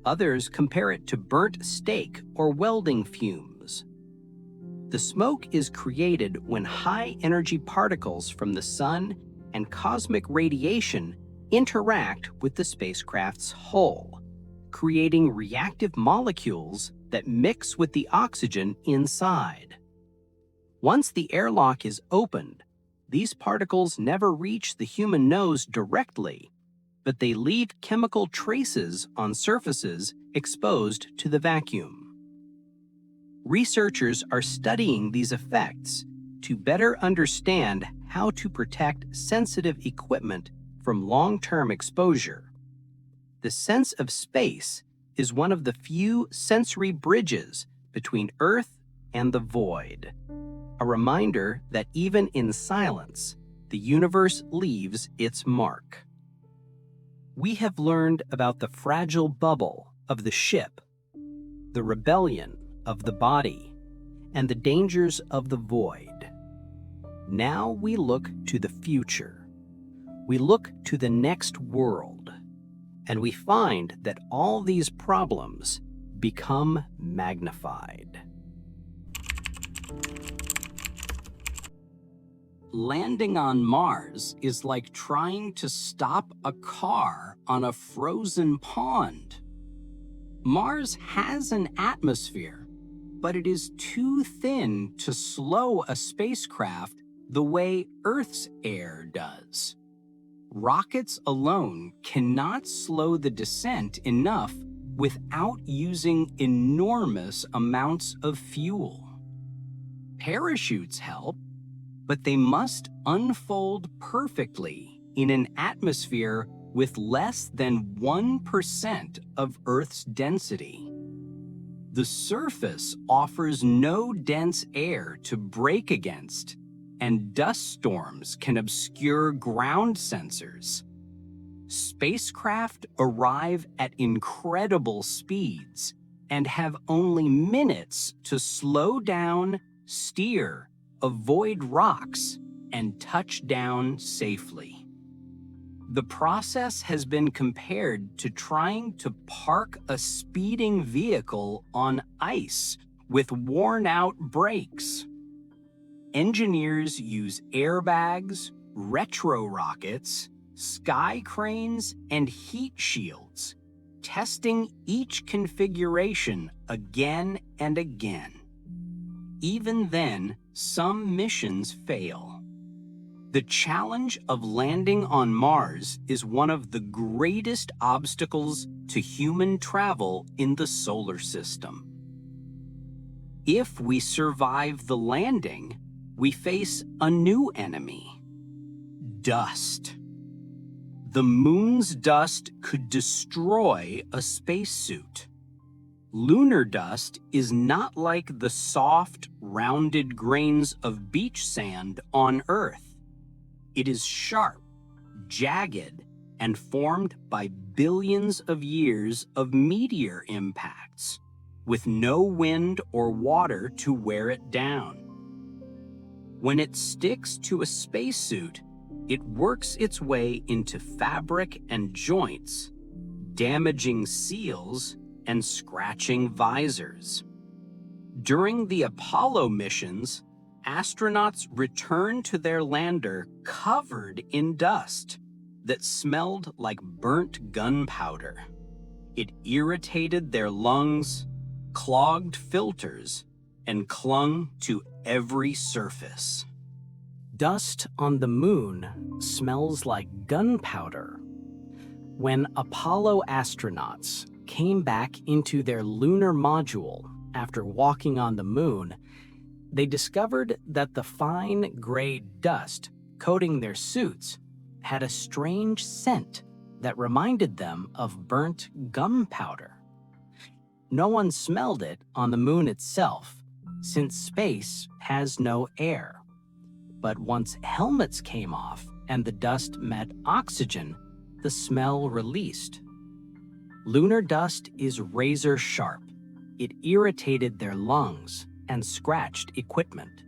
S2: Others compare it to burnt steak or welding fumes. The smoke is created when high-energy particles from the sun and cosmic radiation interact with the spacecraft's hull, creating reactive molecules that mix with the oxygen inside. Once the airlock is opened, these particles never reach the human nose directly, but they leave chemical traces on surfaces exposed to the vacuum. Researchers are studying these effects to better understand how to protect sensitive equipment from long-term exposure. The sense of space is one of the few sensory bridges between Earth and the void, a reminder that even in silence, the universe leaves its mark. We have learned about the fragile bubble of the ship, the rebellion of the body, and the dangers of the void. Now we look to the future. We look to the next world, and we find that all these problems become magnified. Landing on Mars is like trying to stop a car on a frozen pond. Mars has an atmosphere, but it is too thin to slow a spacecraft the way Earth's air does. Rockets alone cannot slow the descent enough without using enormous amounts of fuel. Parachutes help, but they must unfold perfectly in an atmosphere with less than 1% of Earth's density. The surface offers no dense air to brake against, and dust storms can obscure ground sensors. Spacecraft arrive at incredible speeds and have only minutes to slow down, steer, avoid rocks, and touch down safely. The process has been compared to trying to park a speeding vehicle on ice with worn-out brakes. Engineers use airbags, retro rockets, sky cranes, and heat shields, testing each configuration again and again. Even then, some missions fail.
S1: The challenge of landing on Mars is one of the greatest obstacles to human travel in the solar system. If we survive the landing, we face a new enemy: dust. The moon's dust could destroy a spacesuit. Lunar dust is not like the soft, rounded grains of beach sand on Earth. It is sharp, jagged, and formed by billions of years of meteor impacts, with no wind or water to wear it down. When it sticks to a spacesuit, it works its way into fabric and joints, damaging seals and scratching visors. During the Apollo missions, astronauts returned to their lander covered in dust that smelled like burnt gunpowder. It irritated their lungs, clogged filters, and clung to every surface.
S2: Dust on the moon smells like gunpowder. When Apollo astronauts came back into their lunar module after walking on the moon, they discovered that the fine gray dust coating their suits had a strange scent that reminded them of burnt gunpowder. No one smelled it on the moon itself, since space has no air. But once helmets came off and the dust met oxygen, the smell released. Lunar dust is razor sharp. It irritated their lungs and scratched equipment.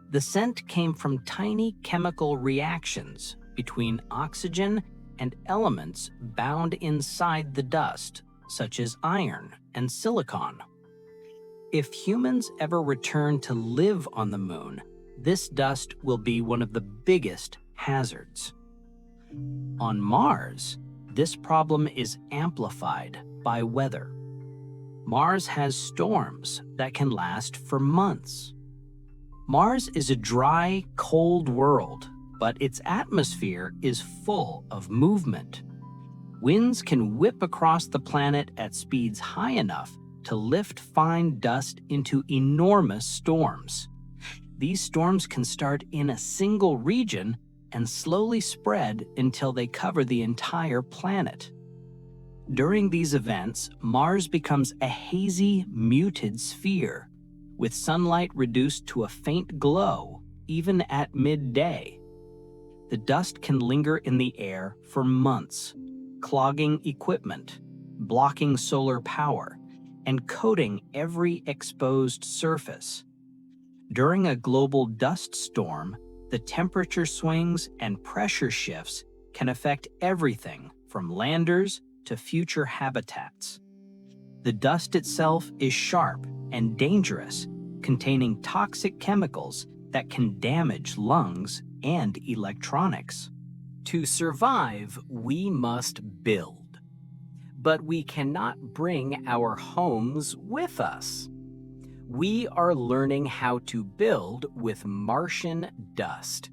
S2: The scent came from tiny chemical reactions between oxygen and elements bound inside the dust, such as iron and silicon. If humans ever return to live on the moon, this dust will be one of the biggest hazards. On Mars, this problem is amplified by weather. Mars has storms that can last for months. Mars is a dry, cold world, but its atmosphere is full of movement. Winds can whip across the planet at speeds high enough to lift fine dust into enormous storms. These storms can start in a single region and slowly spread until they cover the entire planet. During these events, Mars becomes a hazy, muted sphere, with sunlight reduced to a faint glow even at midday. The dust can linger in the air for months, clogging equipment, blocking solar power, and coating every exposed surface. During a global dust storm, the temperature swings and pressure shifts can affect everything from landers to future habitats. The dust itself is sharp and dangerous, containing toxic chemicals that can damage lungs and electronics. To survive, we must build. But we cannot bring our homes with us. We are learning how to build with Martian dust.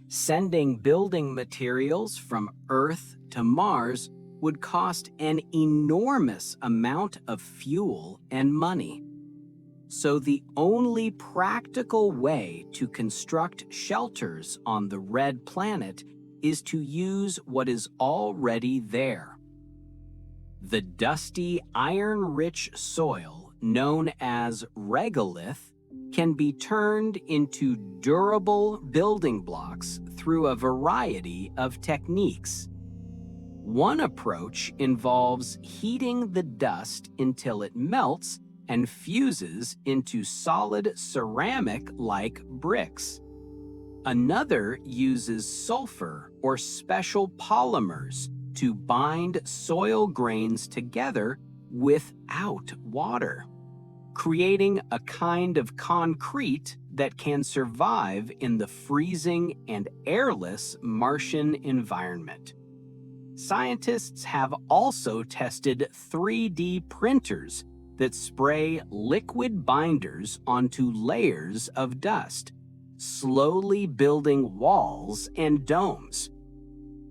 S2: Sending building materials from Earth to Mars would cost an enormous amount of fuel and money. So the only practical way to construct shelters on the red planet is to use what is already there. The dusty, iron-rich soil known as regolith can be turned into durable building blocks through a variety of techniques. One approach involves heating the dust until it melts and fuses into solid ceramic-like bricks. Another uses sulfur or special polymers to bind soil grains together without water, creating a kind of concrete that can survive in the freezing and airless Martian environment. Scientists have also tested 3D printers that spray liquid binders onto layers of dust, slowly building walls and domes.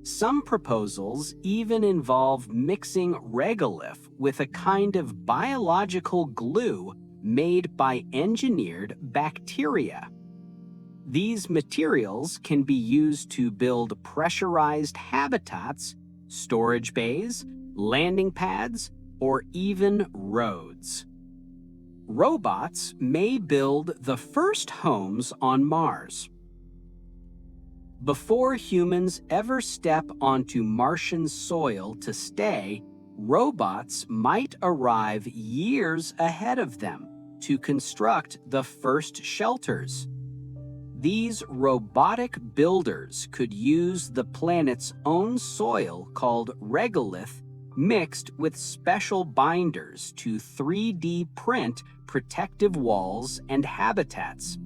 S2: Some proposals even involve mixing regolith with a kind of biological glue made by engineered bacteria. These materials can be used to build pressurized habitats, storage bays, landing pads, or even roads. Robots may build the first homes on Mars. Before humans ever step onto Martian soil to stay, robots might arrive years ahead of them to construct the first shelters. These robotic builders could use the planet's own soil called regolith mixed with special binders to 3D print protective walls and habitats.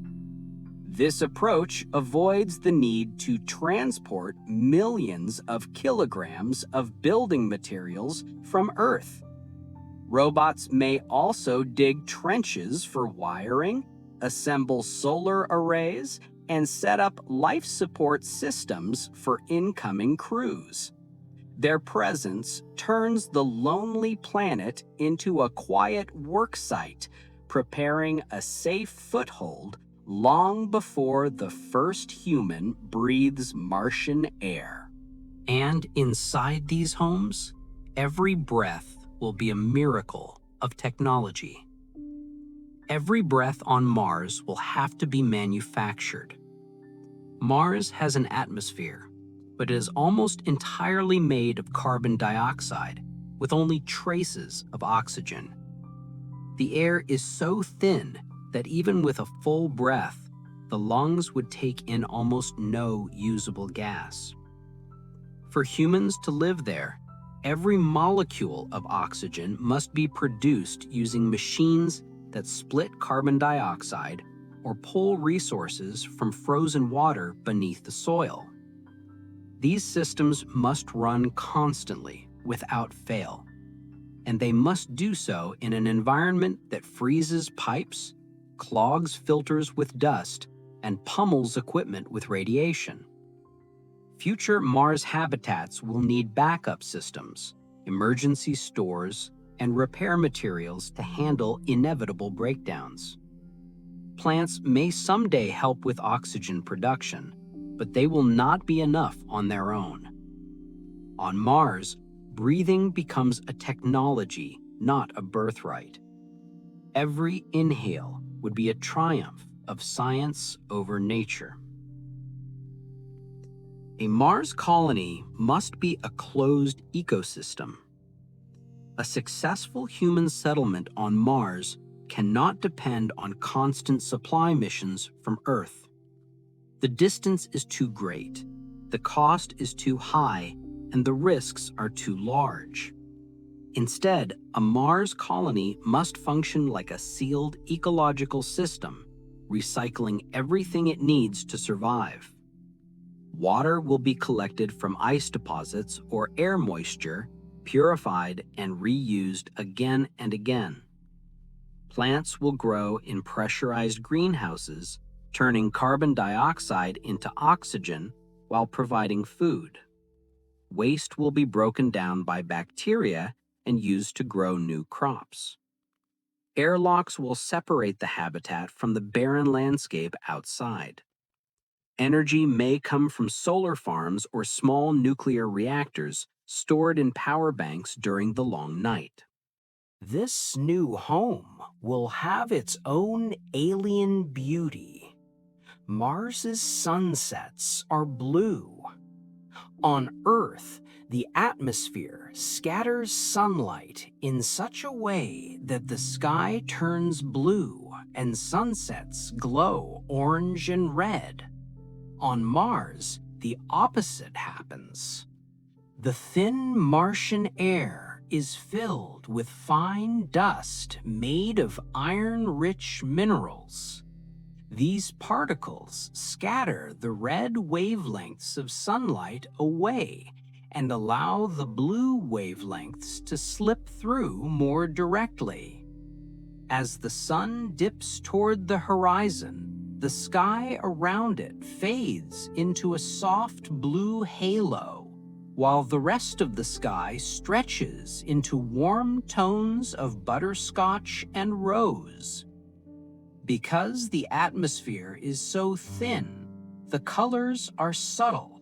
S2: This approach avoids the need to transport millions of kilograms of building materials from Earth. Robots may also dig trenches for wiring, assemble solar arrays, and set up life support systems for incoming crews. Their presence turns the lonely planet into a quiet work site, preparing a safe foothold long before the first human breathes Martian air. And inside these homes, every breath will be a miracle of technology. Every breath on Mars will have to be manufactured. Mars has an atmosphere, but it is almost entirely made of carbon dioxide, with only traces of oxygen. The air is so thin that even with a full breath, the lungs would take in almost no usable gas. For humans to live there, every molecule of oxygen must be produced using machines that split carbon dioxide or pull resources from frozen water beneath the soil. These systems must run constantly, without fail, and they must do so in an environment that freezes pipes, clogs filters with dust, and pummels equipment with radiation. Future Mars habitats will need backup systems, emergency stores, and repair materials to handle inevitable breakdowns. Plants may someday help with oxygen production, but they will not be enough on their own. On Mars, breathing becomes a technology, not a birthright. Every inhale would be a triumph of science over nature. A Mars colony must be a closed ecosystem. A successful human settlement on Mars cannot depend on constant supply missions from Earth. The distance is too great, the cost is too high, and the risks are too large. Instead, a Mars colony must function like a sealed ecological system, recycling everything it needs to survive. Water will be collected from ice deposits or air moisture, purified and reused again and again. Plants will grow in pressurized greenhouses, turning carbon dioxide into oxygen while providing food. Waste will be broken down by bacteria and used to grow new crops. Airlocks will separate the habitat from the barren landscape outside. Energy may come from solar farms or small nuclear reactors stored in power banks during the long night. This new home will have its own alien beauty. Mars's sunsets are blue. On Earth, the atmosphere scatters sunlight in such a way that the sky turns blue and sunsets glow orange and red. On Mars, the opposite happens. The thin Martian air is filled with fine dust made of iron-rich minerals. These particles scatter the red wavelengths of sunlight away and allow the blue wavelengths to slip through more directly. As the sun dips toward the horizon,
S1: the sky around it fades into a soft blue halo, while the rest of the sky stretches into warm tones of butterscotch and rose. Because the atmosphere is so thin, the colors are subtle,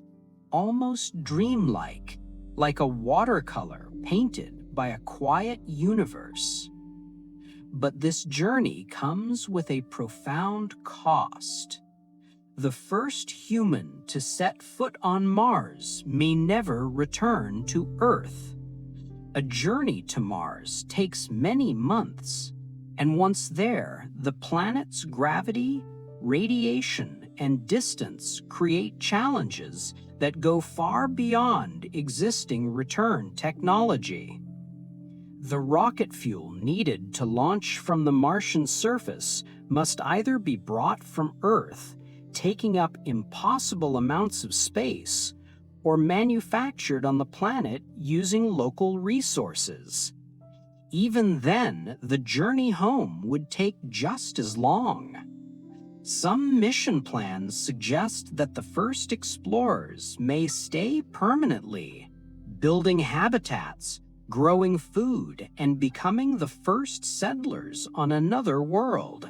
S1: almost dreamlike, like a watercolor painted by a quiet universe. But this journey comes with a profound cost. The first human to set foot on Mars may never return to Earth. A journey to Mars takes many months, and once there, the planet's gravity, radiation, and distance create challenges that go far beyond existing return technology. The rocket fuel needed to launch from the Martian surface must either be brought from Earth, taking up impossible amounts of space, or manufactured on the planet using local resources. Even then, the journey home would take just as long. Some mission plans suggest that the first explorers may stay permanently, building habitats, growing food, and becoming the first settlers on another world.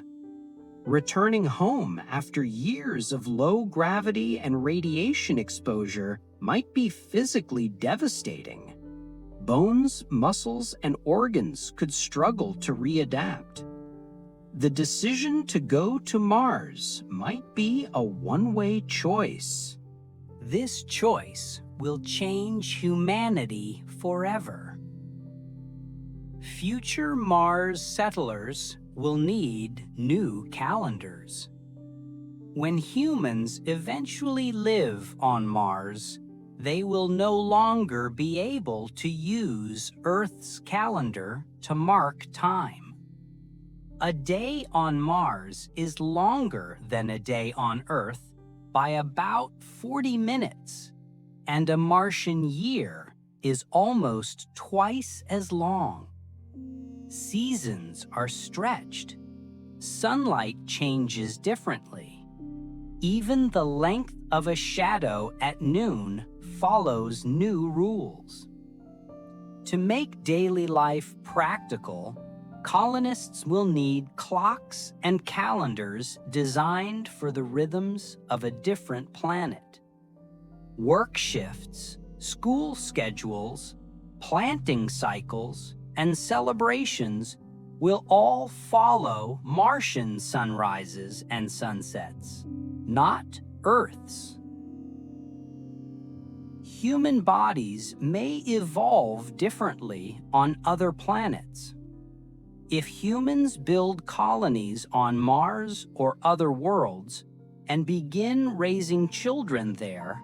S1: Returning home after years of low gravity and radiation exposure might be physically devastating. Bones, muscles, and organs could struggle to readapt. The decision to go to Mars might be a one-way choice. This choice will change humanity forever. Future Mars settlers will need new calendars. When humans eventually live on Mars, they will no longer be able to use Earth's calendar to mark time. A day on Mars is longer than a day on Earth by about 40 minutes, and a Martian year is almost twice as long. Seasons are stretched. Sunlight changes differently. Even the length of a shadow at noon follows new rules. To make daily life practical, colonists will need clocks and calendars designed for the rhythms of a different planet. Work shifts, school schedules, planting cycles, and celebrations will all follow Martian sunrises and sunsets, not Earth's. Human bodies may evolve differently on other planets. If humans build colonies on Mars or other worlds and begin raising children there,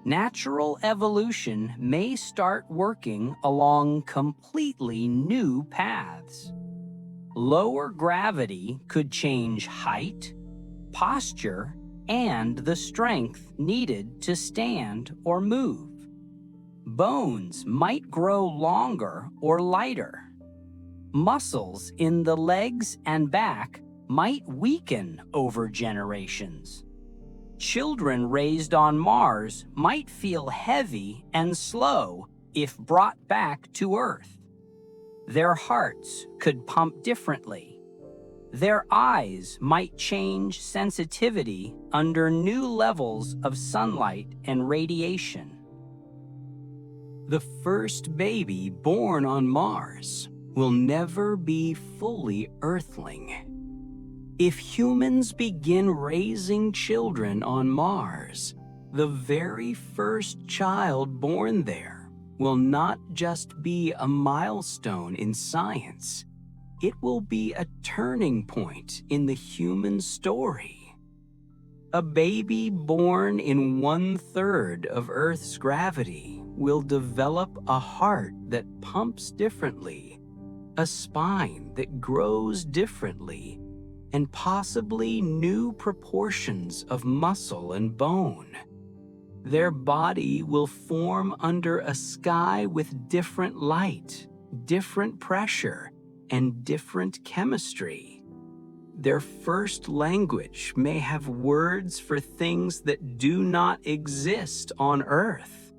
S1: natural evolution may start working along completely new paths. Lower gravity could change height, posture, and the strength needed to stand or move. Bones might grow longer or lighter. Muscles in the legs and back might weaken over generations. Children raised on Mars might feel heavy and slow if brought back to Earth. Their hearts could pump differently. Their eyes might change sensitivity under new levels of sunlight and radiation. The first baby born on Mars will never be fully Earthling. If humans begin raising children on Mars, the very first child born there will not just be a milestone in science, it will be a turning point in the human story. A baby born in 1/3 of Earth's gravity will develop a heart that pumps differently, a spine that grows differently, and possibly new proportions of muscle and bone. Their body will form under a sky with different light, different pressure, and different chemistry. Their first language may have words for things that do not exist on Earth.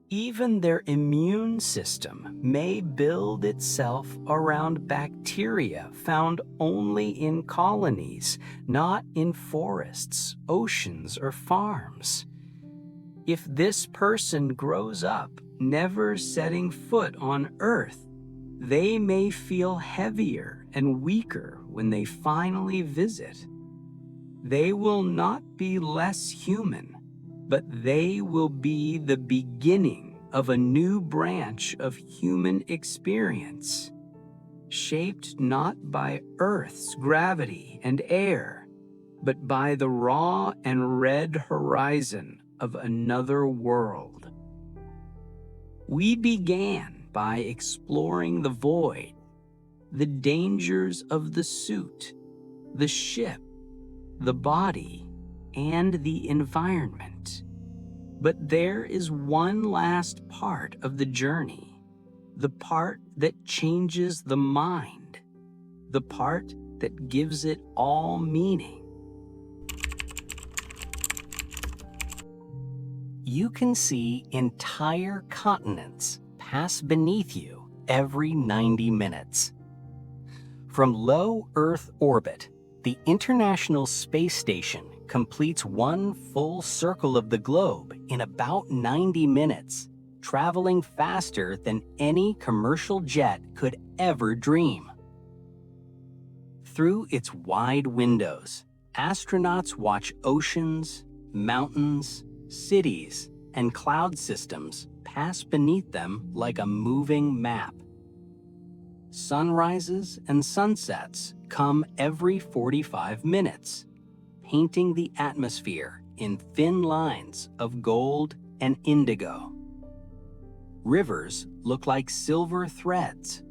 S1: Even their immune system may build itself around bacteria found only in colonies, not in forests, oceans, or farms. If this person grows up never setting foot on Earth, they may feel heavier and weaker when they finally visit. They will not be less human, but they will be the beginning of a new branch of human experience, shaped not by Earth's gravity and air, but by the raw and red horizon of another world. We began by exploring the void, the dangers of the suit, the ship, the body, and the environment. But there is one last part of the journey, the part that changes the mind, the part that gives it all meaning.
S2: You can see entire continents pass beneath you every 90 minutes. From low Earth orbit, the International Space Station completes one full circle of the globe in about 90 minutes, traveling faster than any commercial jet could ever dream. Through its wide windows, astronauts watch oceans, mountains, cities, and cloud systems pass beneath them like a moving map. Sunrises and sunsets come every 45 minutes, painting the atmosphere in thin lines of gold and indigo. Rivers look like silver threads,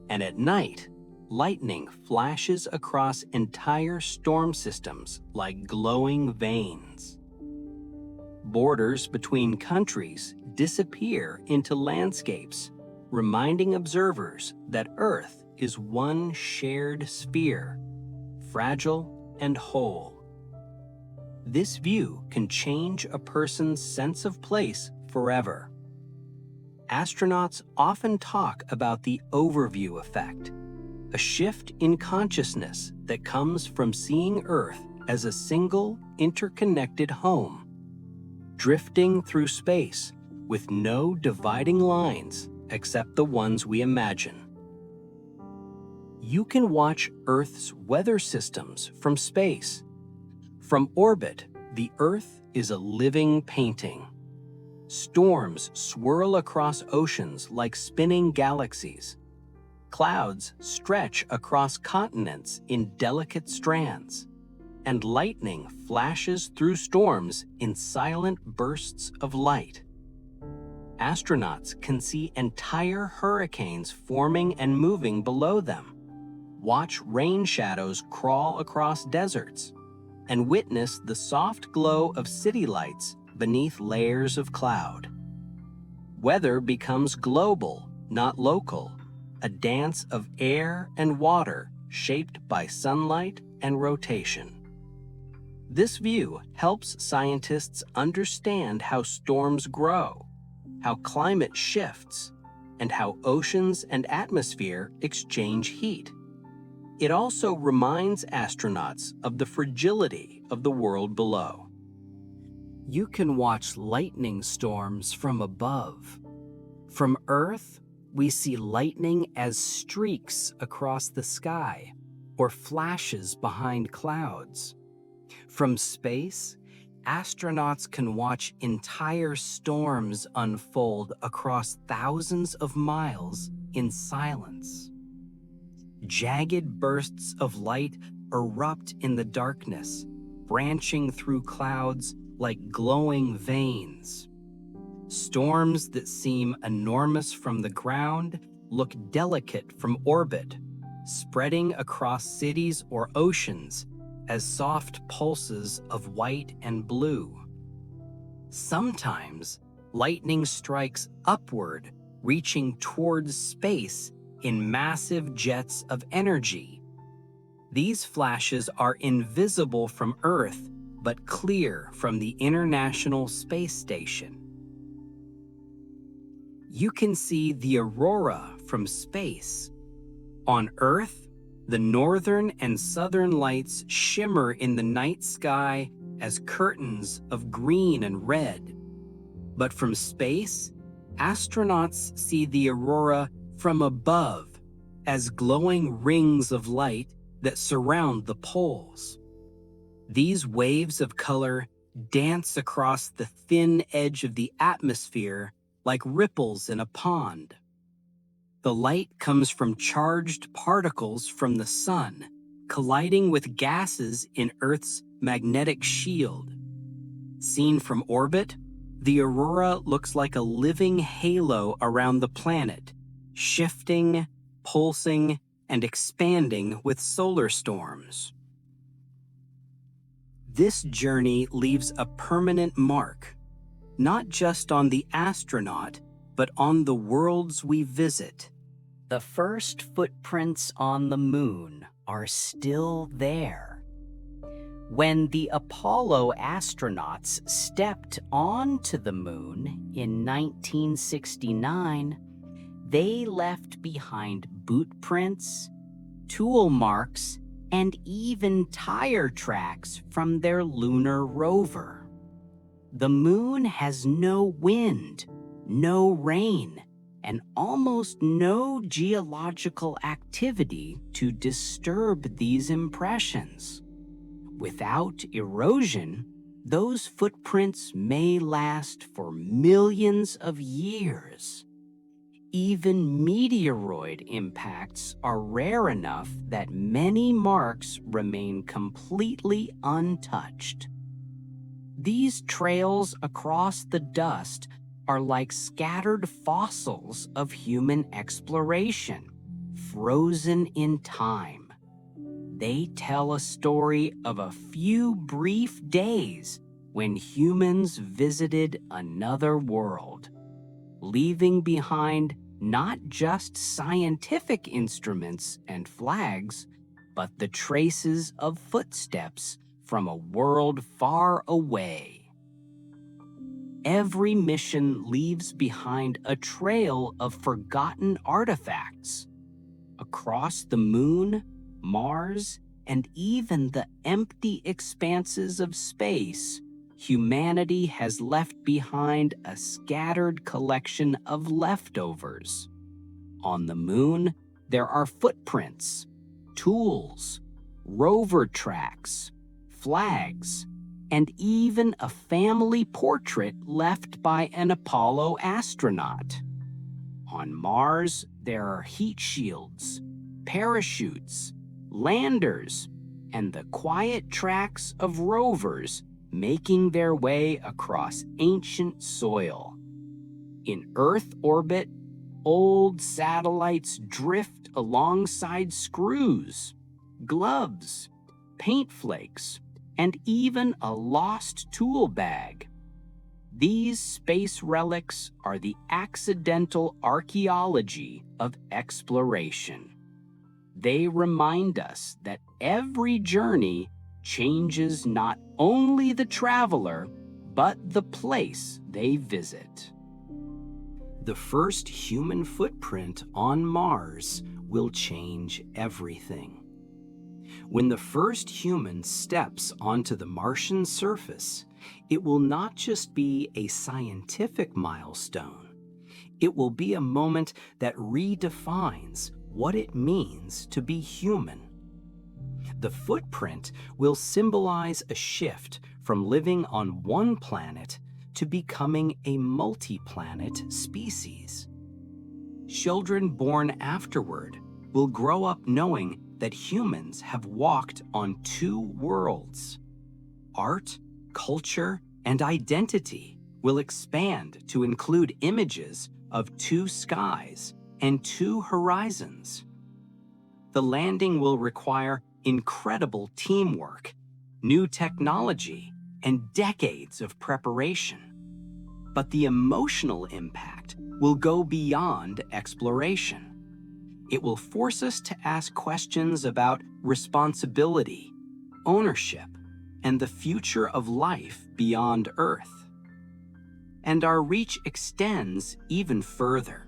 S2: and at night, lightning flashes across entire storm systems like glowing veins. Borders between countries disappear into landscapes, reminding observers that Earth is one shared sphere, fragile and whole. This view can change a person's sense of place forever. Astronauts often talk about the overview effect, a shift in consciousness that comes from seeing Earth as a single, interconnected home, drifting through space with no dividing lines except the ones we imagine. You can watch Earth's weather systems from space. From orbit, the Earth is a living painting. Storms swirl across oceans like spinning galaxies. Clouds stretch across continents in delicate strands, and lightning flashes through storms in silent bursts of light. Astronauts can see entire hurricanes forming and moving below them, watch rain shadows crawl across deserts, and witness the soft glow of city lights beneath layers of cloud. Weather becomes global, not local, a dance of air and water shaped by sunlight and rotation. This view helps scientists understand how storms grow, how climate shifts, and how oceans and atmosphere exchange heat. It also reminds astronauts of the fragility of the world below. You can watch lightning storms from above. From Earth, we see lightning as streaks across the sky or flashes behind clouds. From space, astronauts can watch entire storms unfold across thousands of miles in silence. Jagged bursts of light erupt in the darkness, branching through clouds like glowing veins. Storms that seem enormous from the ground look delicate from orbit, spreading across cities or oceans as soft pulses of white and blue. Sometimes, lightning strikes upward, reaching towards space in massive jets of energy.
S1: These flashes are invisible from Earth, but clear from the International Space Station. You can see the aurora from space. On Earth, the northern and southern lights shimmer in the night sky as curtains of green and red. But from space, astronauts see the aurora from above as glowing rings of light that surround the poles. These waves of color dance across the thin edge of the atmosphere like ripples in a pond. The light comes from charged particles from the sun, colliding with gases in Earth's magnetic shield. Seen from orbit, the aurora looks like a living halo around the planet, shifting, pulsing, and expanding with solar storms. This journey leaves a permanent mark, not just on the astronaut, but on the worlds we visit. The first footprints on the moon are still there. When the Apollo astronauts stepped onto the moon in 1969, they left behind boot prints, tool marks, and even tire tracks from their lunar rover. The moon has no wind, no rain, and almost no geological activity to disturb these impressions. Without erosion, those footprints may last for millions of years. Even meteoroid impacts are rare enough that many marks remain completely untouched. These trails across the dust are like scattered fossils of human exploration, frozen in time. They tell a story of a few brief days when humans visited another world, leaving behind not just scientific instruments and flags, but the traces of footsteps from a world far away. Every mission leaves behind a trail of forgotten artifacts. Across the moon, Mars, and even the empty expanses of space, humanity has left behind a scattered collection of leftovers. On the moon, there are footprints, tools, rover tracks, flags, and even a family portrait left by an Apollo astronaut. On Mars, there are heat shields, parachutes, landers, and the quiet tracks of rovers making their way across ancient soil. In Earth orbit, old satellites drift alongside screws, gloves, paint flakes, and even a lost tool bag. These space relics are the accidental archaeology of exploration. They remind us that every journey changes not only the traveler, but the place they visit. The first human footprint on Mars will change everything. When the first human steps onto the Martian surface, it will not just be a scientific milestone. It will be a moment that redefines what it means to be human. The footprint will symbolize a shift from living on one planet to becoming a multi-planet species. Children born afterward will grow up knowing that humans have walked on two worlds. Art, culture, and identity will expand to include images of two skies and two horizons. The landing will require incredible teamwork, new technology, and decades of preparation. But the emotional impact will go beyond exploration. It will force us to ask questions about responsibility, ownership, and the future of life beyond Earth. And our reach extends even further.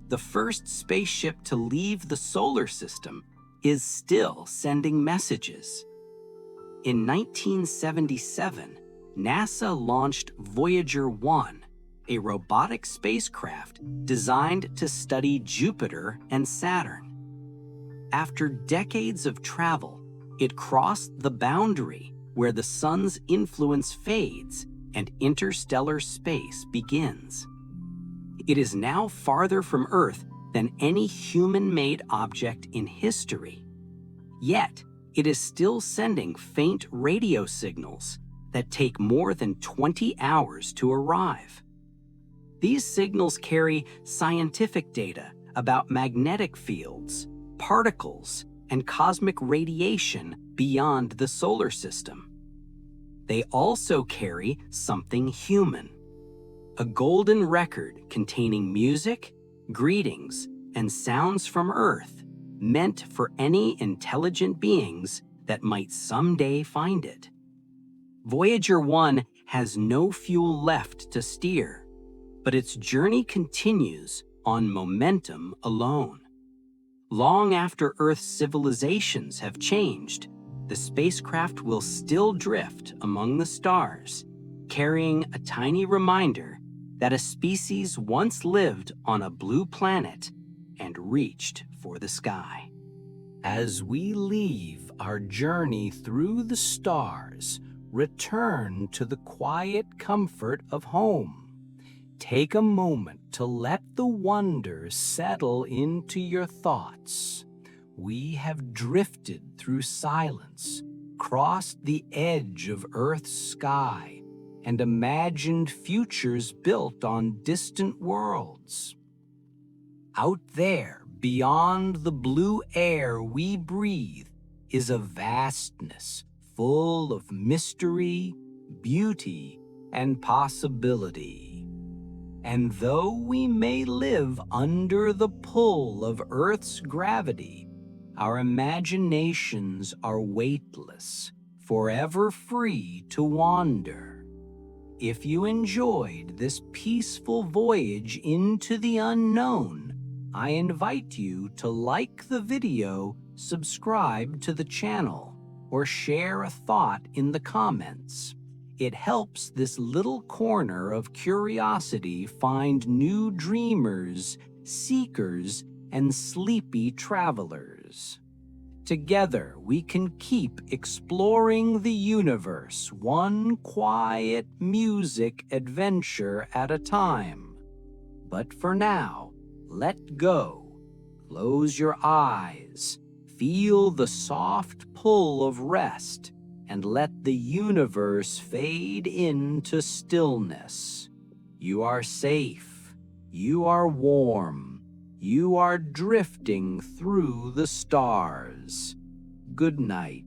S1: The first spaceship to leave the solar system is still sending messages. In 1977, NASA launched Voyager 1, a robotic spacecraft designed to study Jupiter and Saturn. After decades of travel, it crossed the boundary where the sun's influence fades and interstellar space begins. It is now farther from Earth than any human-made object in history. Yet, it is still sending faint radio signals that take more than 20 hours to arrive. These signals carry scientific data about magnetic fields, particles, and cosmic radiation beyond the solar system. They also carry something human, a golden record containing music, greetings, and sounds from Earth meant for any intelligent beings that might someday find it. Voyager 1 has no fuel left to steer, but its journey continues on momentum alone. Long after Earth's civilizations have changed, the spacecraft will still drift among the stars, carrying a tiny reminder that a species once lived on a blue planet and reached for the sky.
S2: As we leave our journey through the stars, return to the quiet comfort of home. Take a moment to let the wonder settle into your thoughts. We have drifted through silence, crossed the edge of Earth's sky, and imagined futures built on distant worlds. Out there, beyond the blue air we breathe, is a vastness full of mystery, beauty, and possibility. And though we may live under the pull of Earth's gravity, our imaginations are weightless, forever free to wander. If you enjoyed this peaceful voyage into the unknown, I invite you to like the video, subscribe to the channel, or share a thought in the comments. It helps this little corner of curiosity find new dreamers, seekers, and sleepy travelers. Together, we can keep exploring the universe, one quiet music adventure at a time. But for now, let go. Close your eyes. Feel the soft pull of rest, and let the universe fade into stillness. You are safe. You are warm. You are drifting through the stars. Good night.